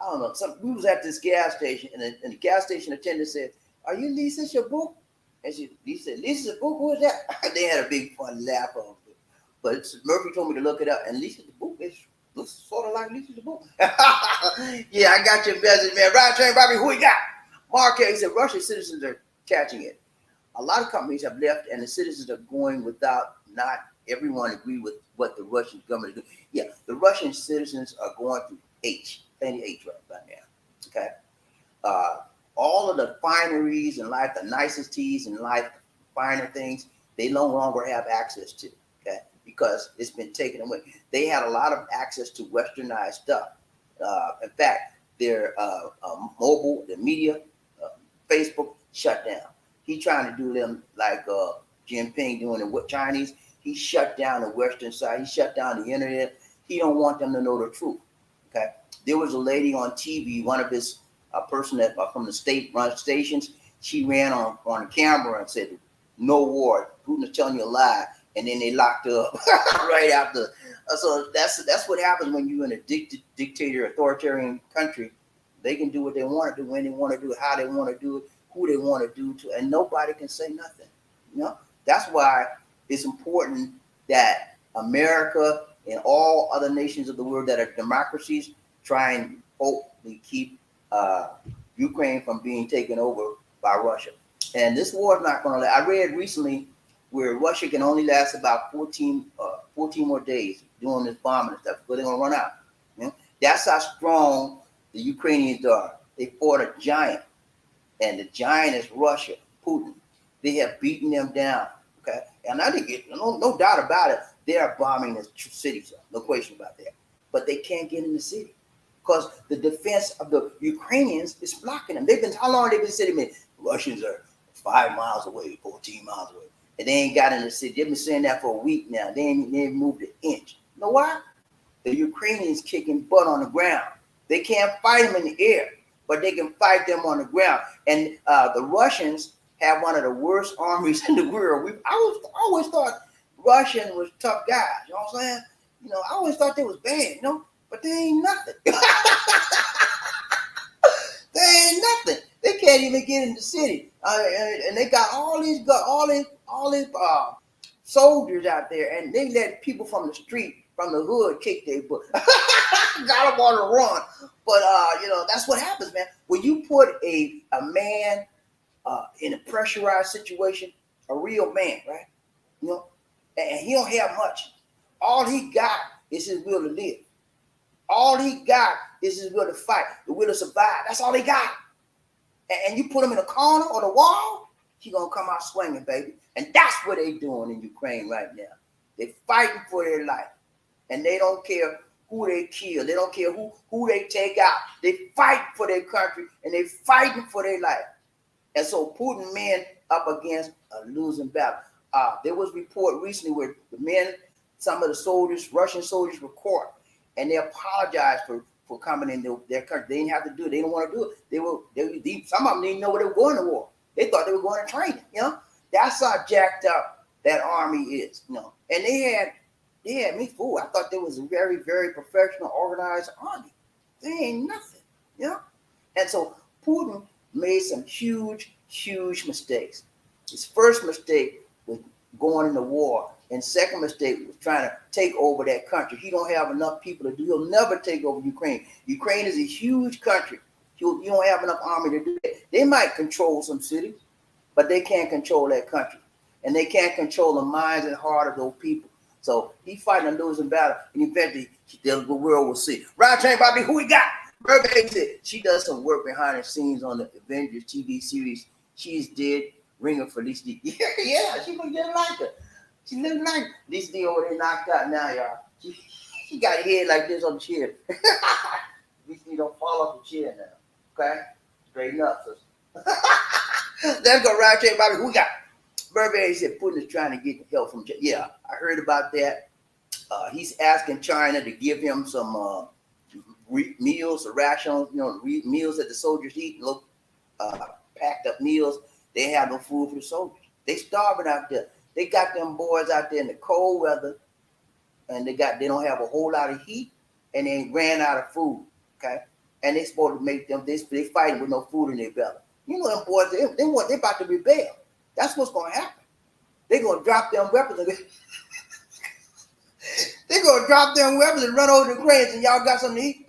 don't know. We was at this gas station, and the gas station attendant said, "Are you Lisa Shabuk?" And he said, "Lisa Shabuk, who is that?" They had a big fun laugh of it. But Murphy told me to look it up, and Lisa Shabuk looks sort of like Lisa Shabuk. Yeah, I got your message, man. Right train, Bobby, who we got? Mark, he said Russian citizens are catching it. a lot of companies have left, and the citizens are going without. Not everyone agree with what the Russian government is doing. Yeah, the Russian citizens are going through plenty H right now. Okay, uh, all of the fineries in life, the niceties in life, finer things, they no longer have access to. Okay, because it's been taken away. They had a lot of access to westernized stuff. In fact, their mobile, the media, uh, Facebook shut down. He trying to do them like Jinping doing it with Chinese. He shut down the Western side. He shut down the internet. He don't want them to know the truth. Okay. There was a lady on TV, one of his person that from the state-run stations. She ran on camera and said, "No war. Putin is telling you a lie." And then they locked her up right after. So that's what happens when you're in a dictator, authoritarian country. They can do what they want to do, when they want to do it, how they want to do it, who they want to do to, and nobody can say nothing. You know, that's why it's important that America and all other nations of the world that are democracies try and hopefully keep Ukraine from being taken over by Russia. And this war is not going to. I read recently where Russia can only last about 14 more days doing this bombing and stuff, but they're going to run out. You know? That's how strong the Ukrainians are. They fought a giant, and the giant is Russia, Putin. They have beaten them down. Okay, and I think no doubt about it, they are bombing the cities. No question about that. But they can't get in the city because the defense of the Ukrainians is blocking them. How long have they been sitting there? Russians are 5 miles away, 14 miles away, and they ain't got in the city. They've been saying that for a week now. They ain't moved an inch. You know why? The Ukrainians kicking butt on the ground. They can't fight them in the air, but they can fight them on the ground. And the Russians have one of the worst armies in the world. I always thought Russians was tough guys. You know what I'm saying? You know, I always thought they was bad. You know, but they ain't nothing. They ain't nothing. They can't even get in the city, and they got all these soldiers out there, and they let people from the street, from the hood, kick their butt. Got them on the run. But you know, that's what happens, man. When you put a man in a pressurized situation, a real man, right? You know, and he don't have much. All he got is his will to live. All he got is his will to fight, the will to survive. That's all he got. And you put him in a corner or the wall, he gonna come out swinging, baby. And that's what they doing in Ukraine right now. They fighting for their life, and they don't care who they kill. They don't care who they take out. They fight for their country, and they fighting for their life. And so Putin men up against a losing battle. There was a report recently where the men, some of the soldiers, Russian soldiers, were caught, and they apologized for coming in their country. They didn't have to do it. They didn't want to do it. Some of them didn't know where they were going to war. They thought they were going to training. You know, that's how jacked up that army is. You know, and they had me fooled. I thought they was a very, very professional, organized army. They ain't nothing. You know, and so Putin made some huge mistakes. His first mistake was going into war, and second mistake was trying to take over that country. He don't have enough people to do. He'll never take over Ukraine. Ukraine is a huge country. You don't have enough army to do that. They might control some cities, but they can't control that country, and they can't control the minds and heart of those people. So he's fighting a losing battle, and eventually the world will see. Right, Chain Bobby, who we got? Birthday said she does some work behind the scenes on the Avengers TV series. She's dead. Ring her for this D. Yeah, she look just like her. She look like this D over there knocked out now, y'all. She got a head like this on the chair. This D don't fall off the chair now. Okay? Straighten up, sister. Let's go right, Chain Bobby. Who we got? Birthday said Putin is trying to get help from China. Yeah, I heard about that. He's asking China to give him some meals or rations, you know, meals that the soldiers eat, packed up meals. They have no food for the soldiers. They starving out there. They got them boys out there in the cold weather, and they don't have a whole lot of heat, and they ran out of food. Okay, and they supposed to make them this. They fighting with no food in their belly. You know them boys. They about to rebel. That's what's going to happen. They're going to drop them weapons. They're going to drop them weapons and run over the cranes, and y'all got something to eat.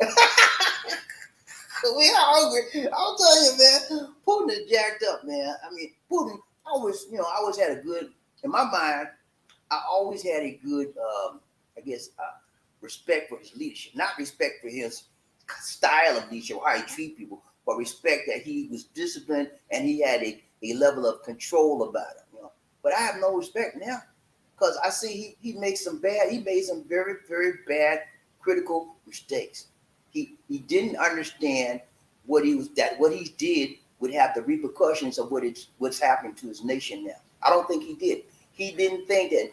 We are hungry. I'll tell you, man. Putin is jacked up, man. I mean, Putin, I always had a good, in my mind, I always had a good, I guess, respect for his leadership. Not respect for his style of leadership, how he treat people, but respect that he was disciplined and he had a level of control about him. But I have no respect now because I see he made some very, very bad critical mistakes. He didn't understand what he did would have the repercussions of what's happening to his nation now. I don't think he did. He didn't think that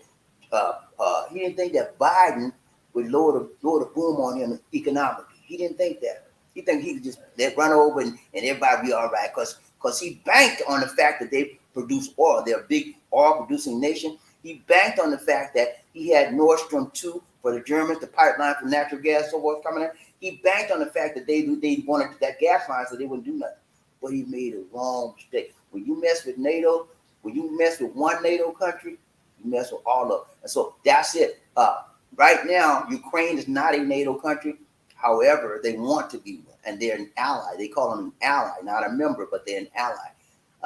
Biden would lower the boom on him economically. He didn't think that. He think he could just let run over and everybody be all right because he banked on the fact that they produce oil. They're a big oil producing nation. He banked on the fact that he had Nord Stream 2 for the Germans, the pipeline for natural gas, so forth coming in. He banked on the fact that they wanted that gas line so they wouldn't do nothing. But he made a wrong mistake. When you mess with NATO, when you mess with one NATO country, you mess with all of them. And so that's it. Right now, Ukraine is not a NATO country. However, they want to be one, and they're an ally. They call them an ally, not a member, but they're an ally.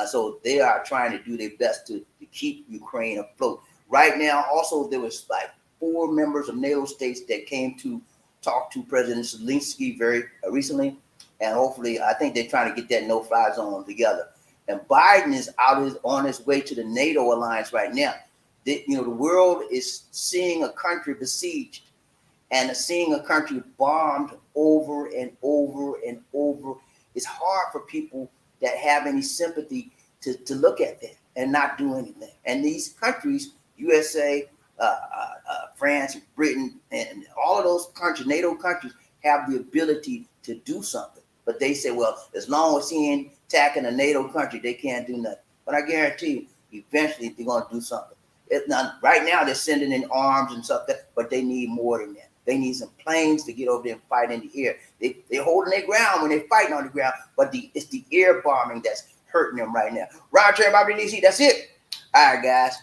So they are trying to do their best to keep Ukraine afloat. Right now, also, there was like 4 members of NATO states that came to talk to President Zelensky very recently, and hopefully, I think they're trying to get that no-fly zone together. And Biden is on his way to the NATO alliance right now. The world is seeing a country besieged and seeing a country bombed over and over and over. It's hard for people that have any sympathy to look at that and not do anything. And these countries, USA, France, Britain, and all of those countries, NATO countries, have the ability to do something. But they say, well, as long as he ain't attacking a NATO country, they can't do nothing. But I guarantee you, eventually they're going to do something. Right now, they're sending in arms and stuff, but they need more than that. They need some planes to get over there and fight in the air. They're holding their ground when they're fighting on the ground, but it's the air bombing that's hurting them right now. Roger, Bobby DC, that's it. All right, guys.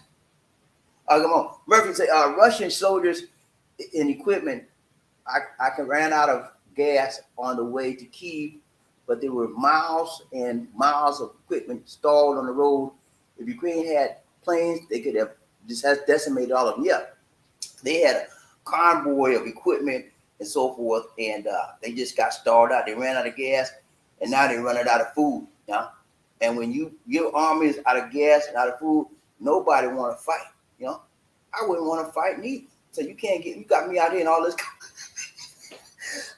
Come on. Murphy said, Russian soldiers and equipment, I ran out of gas on the way to Kyiv, but there were miles and miles of equipment stalled on the road. If Ukraine had planes, they could have just decimated all of them. Yeah, they had a convoy of equipment and so forth, and they just got stalled out. They ran out of gas, and now they're running out of food. And when your army is out of gas and out of food, nobody want to fight. I wouldn't want to fight neither. So you got me out here in all this.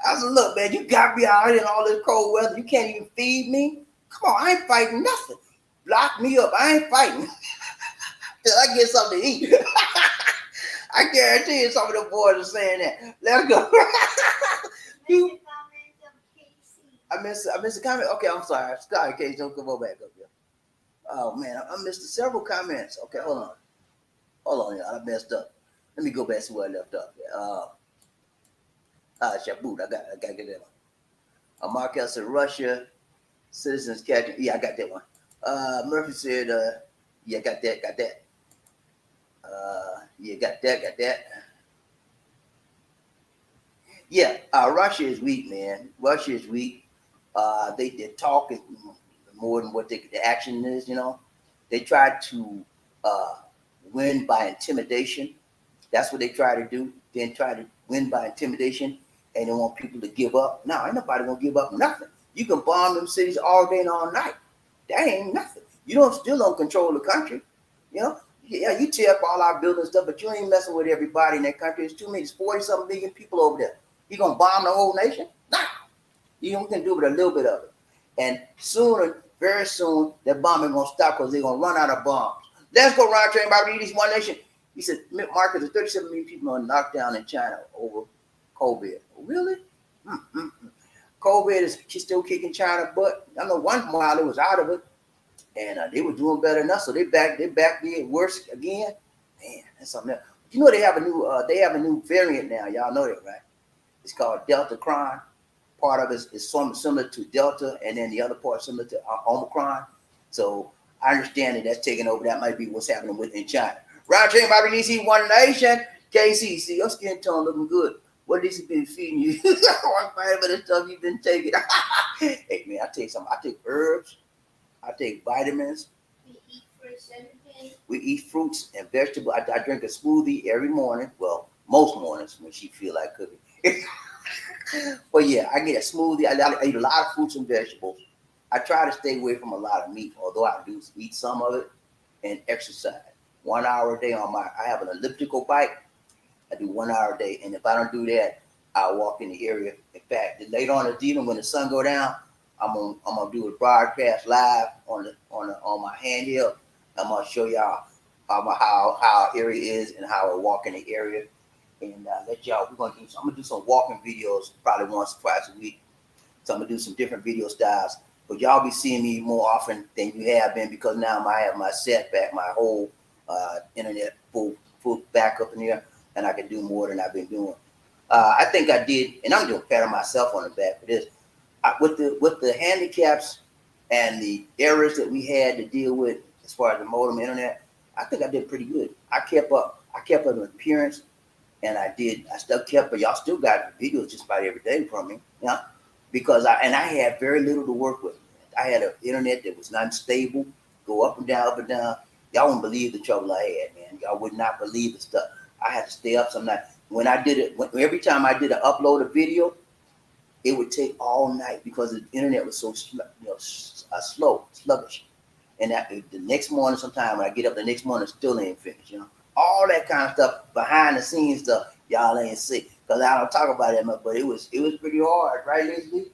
I said, look, man, you got me out here in all this cold weather. You can't even feed me. Come on, I ain't fighting nothing. Lock me up. I ain't fighting. Till I get something to eat. I guarantee you some of the boys are saying that. Let's go. I missed the comment. Okay, I'm sorry. Sorry, Casey, don't come back up here. Oh man, I missed several comments. Okay, hold on, y'all. I messed up. Let me go back to where I left off. Shaboot. I got to get that one. Markel said Russia citizens catching. Yeah, I got that one. Murphy said, yeah, got that. Yeah, got that. Yeah, Russia is weak, man. Russia is weak. They talk is more than what the action is. They try to win by intimidation. That's what they try to do. They try to win by intimidation, and they want people to give up. No, ain't nobody gonna give up nothing. You can bomb them cities all day and all night. That ain't nothing. You still don't control the country. Yeah, you tear up all our buildings and stuff, but you ain't messing with everybody in that country. It's too many. It's 40-something million people over there. You gonna bomb the whole nation? Nah. We can do with a little bit of it. And very soon, that bombing gonna stop because they're gonna run out of bombs. Let's go, Ron Train, BobbieD, One Nation. He said, Marcus, there's 37 million people on lockdown in China over COVID. Really? COVID is still kicking China butt. I know one while it was out of it, and they were doing better than us, so they back being worse again. Man, that's something else. They have a new variant now. Y'all know that, right? It's called Delta Cron. Part of it is similar to Delta, and then the other part similar to Omicron. So I understand that that's taking over. That might be what's happening within China. Round Train, BobbieD, One Nation. KC, see your skin tone looking good. What has he been feeding you? One vitamin and stuff you've been taking. Hey man, I take something. I take herbs. I take vitamins. We eat fruits, everything. We eat fruits and vegetables. I drink a smoothie every morning. Well, most mornings when she feel like cooking. But yeah, I get a smoothie. I eat a lot of fruits and vegetables. I try to stay away from a lot of meat, although I do eat some of it, and exercise. 1 hour a day on my. I have an elliptical bike. I do 1 hour a day, and if I don't do that, I walk in the area. In fact, later on this evening when the sun go down, I'm gonna do a broadcast live on my handheld. I'm gonna show y'all how area is and how I walk in the area, and let y'all. I'm gonna do some walking videos probably once or twice a week. So I'm gonna do some different video styles, but y'all be seeing me more often than you have been because now I have my setback, my whole internet full back up in here, and I can do more than I've been doing. I think I did, and I'm doing pat on myself on the back for this. With the handicaps and the errors that we had to deal with as far as the modem internet, I think I did pretty good. I kept up. I kept up in appearance, and I still kept. But y'all still got videos just about every day from me, you know, because I had very little to work with. I had an internet that was not stable, go up and down, up and down. Y'all wouldn't believe the trouble I had, man. Y'all would not believe the stuff. I had to stay up some night. When I did it, every time I did an upload a video, it would take all night because the internet was so slow, sluggish. And the next morning, sometime when I get up the next morning, still ain't finished. All that kind of stuff, behind the scenes stuff, y'all ain't see because I don't talk about it much. But it was pretty hard, right, Leslie?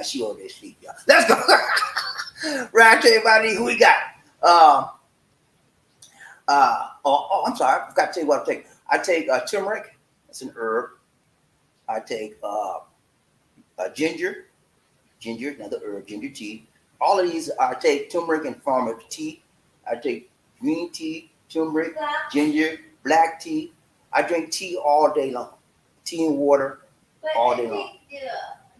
She over there sleep, y'all. Let's go. Right, tell everybody who we got. I'm sorry, I forgot to tell you what I take. I take turmeric. That's an herb. I take ginger, another herb, ginger tea. All of these, I take turmeric in form of tea. I take green tea, turmeric, ginger, black tea. I drink tea all day long. Tea and water all day long.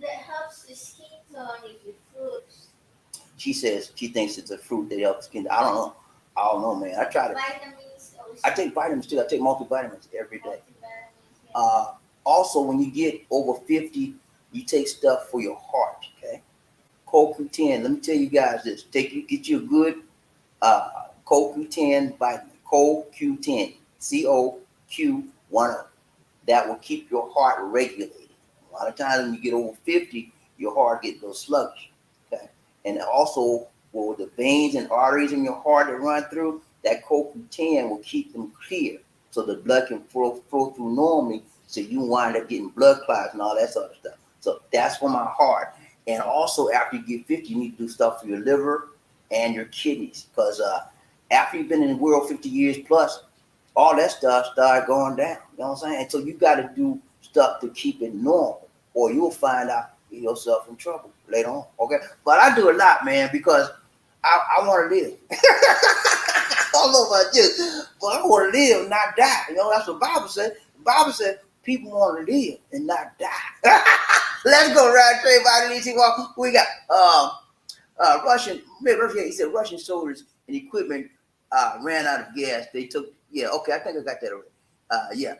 That helps the skin tone if you fruits. She says she thinks it's a fruit that helps skin. I don't know, man. I try to. Vitamins also. I take vitamins too. I take multivitamins every day. Multivitamins, yeah. Also, when you get over 50, you take stuff for your heart. Okay, CoQ10. Let me tell you guys this. Get you a good CoQ10 vitamin. CoQ10. CoQ10. That will keep your heart regulated. A lot of times when you get over 50, your heart gets a little sluggish. Okay, and also for the veins and arteries in your heart that run through, that CoQ10 will keep them clear, so the blood can flow through normally. So you wind up getting blood clots and all that sort of stuff. So that's for my heart. And also, after you get 50, you need to do stuff for your liver and your kidneys, because after you've been in the world 50 years plus, all that stuff started going down. You know what I'm saying? And so you got to do stuff to keep it normal, or you'll find out yourself in trouble later on. Okay, but I do a lot, man, because I want to live. I don't know about you, but I want to live, not die. That's what the Bible said. The Bible said people want to live and not die. Let's go right straight by the see what we got. Russian. He said Russian soldiers and equipment ran out of gas. They took. Yeah, okay, I think I got that already.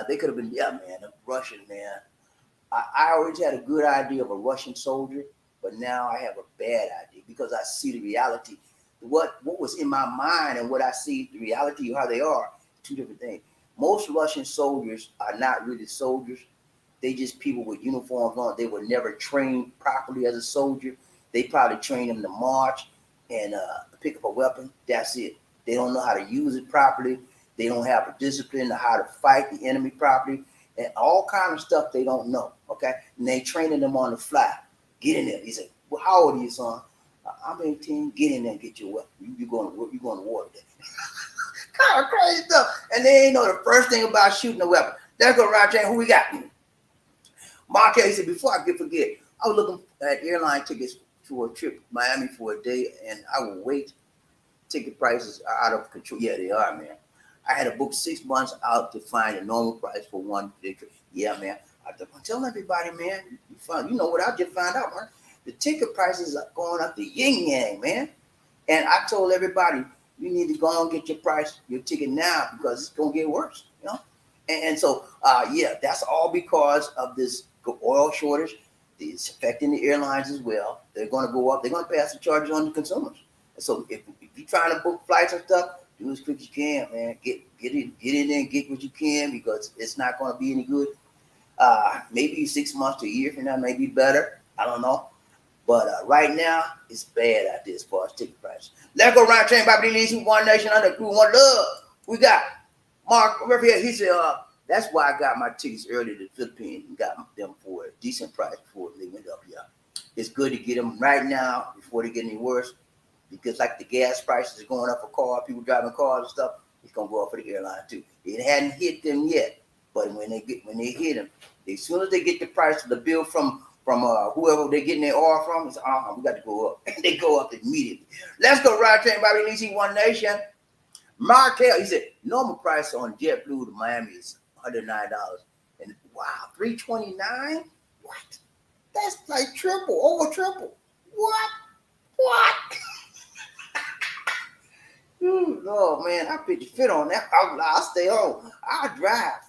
They could have been. Yeah, man, the Russian man. I always had a good idea of a Russian soldier, but now I have a bad idea because I see the reality. What was in my mind and what I see, the reality of how they are, two different things. Most Russian soldiers are not really soldiers. They just people with uniforms on. They were never trained properly as a soldier. They probably trained them to march and pick up a weapon. That's it. They don't know how to use it properly. They don't have a discipline on how to fight the enemy properly, and all kind of stuff they don't know. Okay, and they training them on the fly. Get in there. He said, "Well, how old are you, son?" I'm 18. Get in there and get your weapon. You going to war today? Kind of crazy stuff. And they ain't know the first thing about shooting a weapon. Let's go right there. Who we got? Mark he said, before I forget, I was looking at airline tickets for a trip to Miami for a day, and I will wait. Ticket prices are out of control. Yeah, they are, man. I had to book 6 months out to find a normal price for one ticket. Yeah, man. I tell everybody, man, you know what I just found out, man. The ticket prices are going up the yin yang, man. And I told everybody, you need to go and get your ticket now because it's gonna get worse, And so, that's all because of this oil shortage. It's affecting the airlines as well. They're going to go up. They're going to pass the charges on the consumers. So if you're trying to book flights and stuff, do as quick as you can, man. Get in there and get what you can because it's not going to be any good. Maybe 6 months to a year from now, maybe better. I don't know. But right now, it's bad out there as far as ticket prices. Let's go round train, Bobby Lee, one nation under crew, one love. We got Mark over here. He said, that's why I got my tickets early to the Philippines and got them for a decent price before they went up here. It's good to get them right now before they get any worse because like the gas prices are going up for cars, people driving cars and stuff, it's gonna go up for the airline too. It hadn't hit them yet, but when they hit them, as soon as they get the price of the bill from whoever they're getting their oil from, it's we got to go up. They go up immediately. Let's go ride train, Bobby Lee, one nation. Markel, he said normal price on JetBlue to Miami is $109, and wow, $329. What? That's like triple, over triple. What? What? Oh man, I put the fit on that. I'll stay home. I'll drive.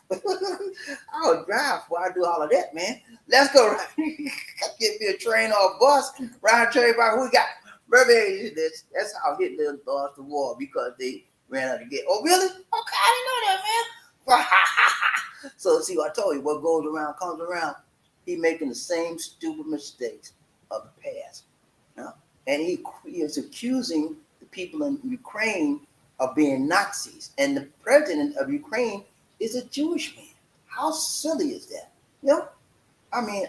I'll drive before I do all of that, man. Let's go. Get me a train or a bus. Round train by who we got? Burberry. That's how Hitler lost the war because they ran out of gas. Oh really? Okay, I didn't know that, man. So see, I told you, what goes around comes around. He making the same stupid mistakes of the past. You know? And he is accusing the people in Ukraine of being Nazis. And the president of Ukraine is a Jewish man. How silly is that? You know? I mean,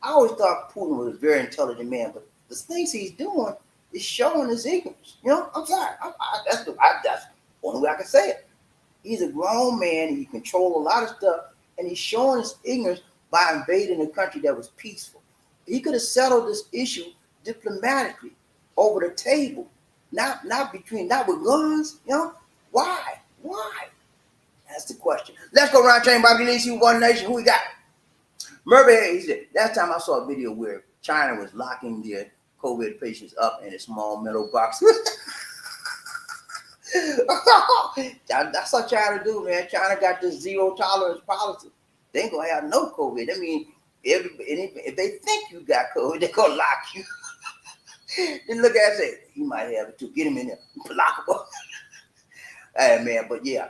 I always thought Putin was a very intelligent man, but the things he's doing is showing his ignorance. You know? I'm sorry. That's the only way I can say it. He's a grown man and he controls a lot of stuff, and he's showing his ignorance by invading a country that was peaceful. He could have settled this issue diplomatically over the table, not with guns, you know? Why? That's the question. Let's go round train, Bobby Lee, one nation. Who we got? Murray, he said, last time I saw a video where China was locking their COVID patients up in a small metal box. That's what China do, man. China got this zero tolerance policy. They ain't gonna have no COVID. I mean, if they think you got COVID, they're gonna lock you. Then look at it, say, he might have it too. Get him in there, lock him up. Hey, man, but yeah.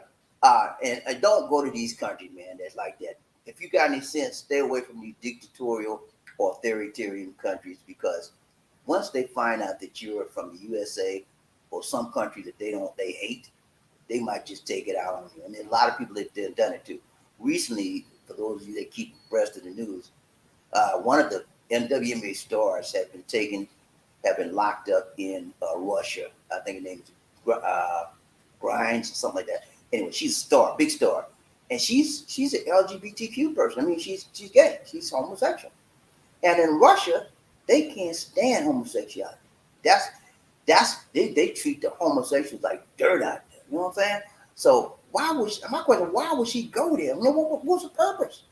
And don't go to these countries, man, that's like that. If you got any sense, stay away from these dictatorial or authoritarian countries because once they find out that you're from the USA or some country that they hate, they might just take it out on you. And a lot of people have done it too. Recently, for those of you that keep abreast of the news, one of the NWMA stars have been locked up in Russia. I think her name is Grimes or something like that. Anyway, she's a star, big star, and she's an LGBTQ person. I mean, she's gay, she's homosexual, and in Russia, they can't stand homosexuality. They treat the homosexuals like dirt out there. You know what I'm saying? So why would she go there? You know, what's the purpose?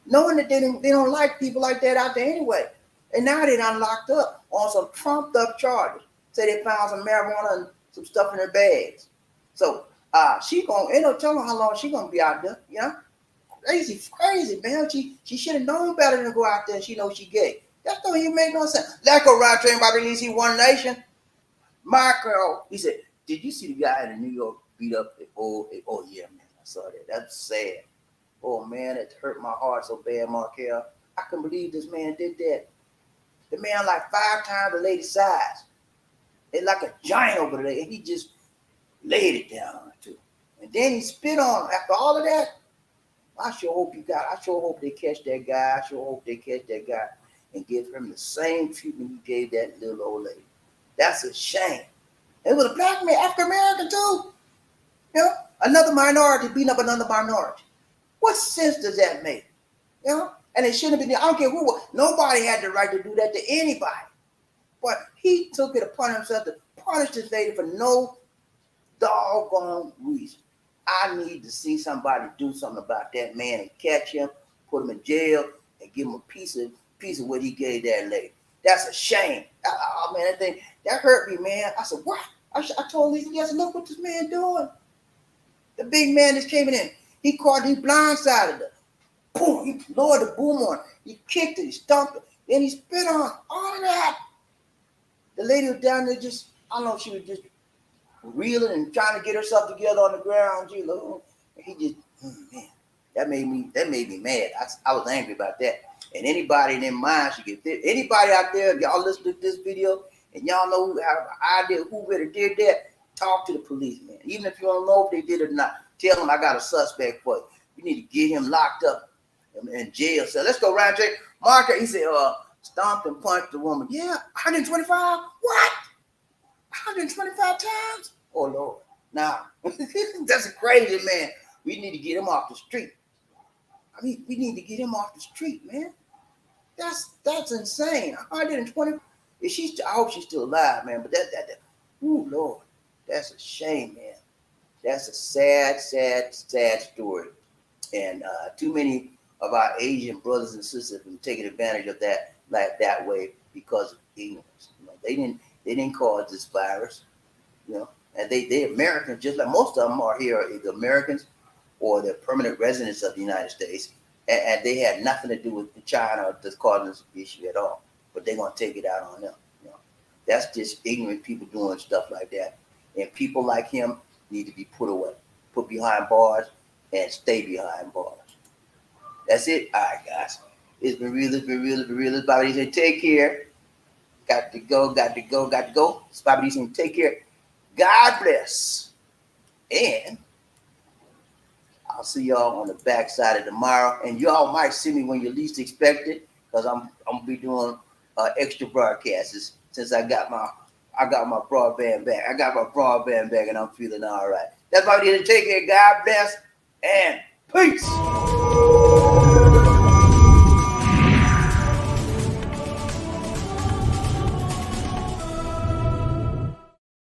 Knowing that they don't like people like that out there anyway. And now they done locked up on some trumped up charges. Say they found some marijuana and some stuff in their bags. So she gonna end up telling how long she gonna be out there, you know? Crazy, man. She should have known better than to go out there and she knows she gay. That don't even make no sense. Let's go ride train, Bobby Lee, one nation. Michael, he said, did you see the guy in New York beat up oh yeah, man, I saw that. That's sad. Oh man, it hurt my heart so bad, Markel. I couldn't believe this man did that. The man like 5 times the lady's size. It's like a giant over there, and he just laid it down on her too. And then he spit on him. After all of that, I sure hope they catch that guy. I sure hope they catch that guy and give him the same treatment he gave that little old lady. That's a shame. It was a black man, African American too. You know, another minority beating up another minority. What sense does that make? You know, and it shouldn't have been. I don't care who was. Nobody had the right to do that to anybody. But he took it upon himself to punish this lady for no doggone reason. I need to see somebody do something about that man and catch him, put him in jail, and give him a piece of what he gave that lady. That's a shame. Oh man, that hurt me, man. I said, what? I told Lisa, yes, look what this man doing. The big man just came in. He blindsided her. Boom, he lowered the boom on her. He kicked her, he stomped her, then he spit on her. All of that. The lady was down there just I don't know if she was just reeling and trying to get herself together on the ground. Gee, Lord. He just, man, that made me mad. I was angry about that. And anybody in their mind should get this. Anybody out there, if y'all listen to this video and y'all know who have an idea who really did that, talk to the police, man. Even if you don't know if they did it or not, tell them I got a suspect for you. You need to get him locked up in jail. So let's go round Jay. Marker, he said, stomped and punched the woman. Yeah, 125? What? 125 times? Oh Lord. Nah. That's a crazy man. We need to get him off the street. I mean, we need to get him off the street, man. That's insane. 120. Is she? I hope she's still alive, man. But that. Ooh, Lord, that's a shame, man. That's a sad story. And too many of our Asian brothers and sisters have been taking advantage of that like that way because of ignorance. You know, they didn't cause this virus. You know, and they Americans, just like most of them are here, either Americans or they're permanent residents of the United States, and they had nothing to do with the China that's causing this issue at all. But they're gonna take it out on them. You know, that's just ignorant people doing stuff like that. And people like him need to be put away, put behind bars, and stay behind bars. That's it. All right, guys. It's been real. It's been real. It's been real. It's BobbieD saying, take care. Got to go. Got to go. Got to go. It's BobbieD saying, take care. God bless. And I'll see y'all on the backside of tomorrow. And y'all might see me when you least expect it, because I'm gonna be doing extra broadcasts since I got my broadband back. I got my broadband back, and I'm feeling all right. That's BobbieD. Take care. God bless and peace.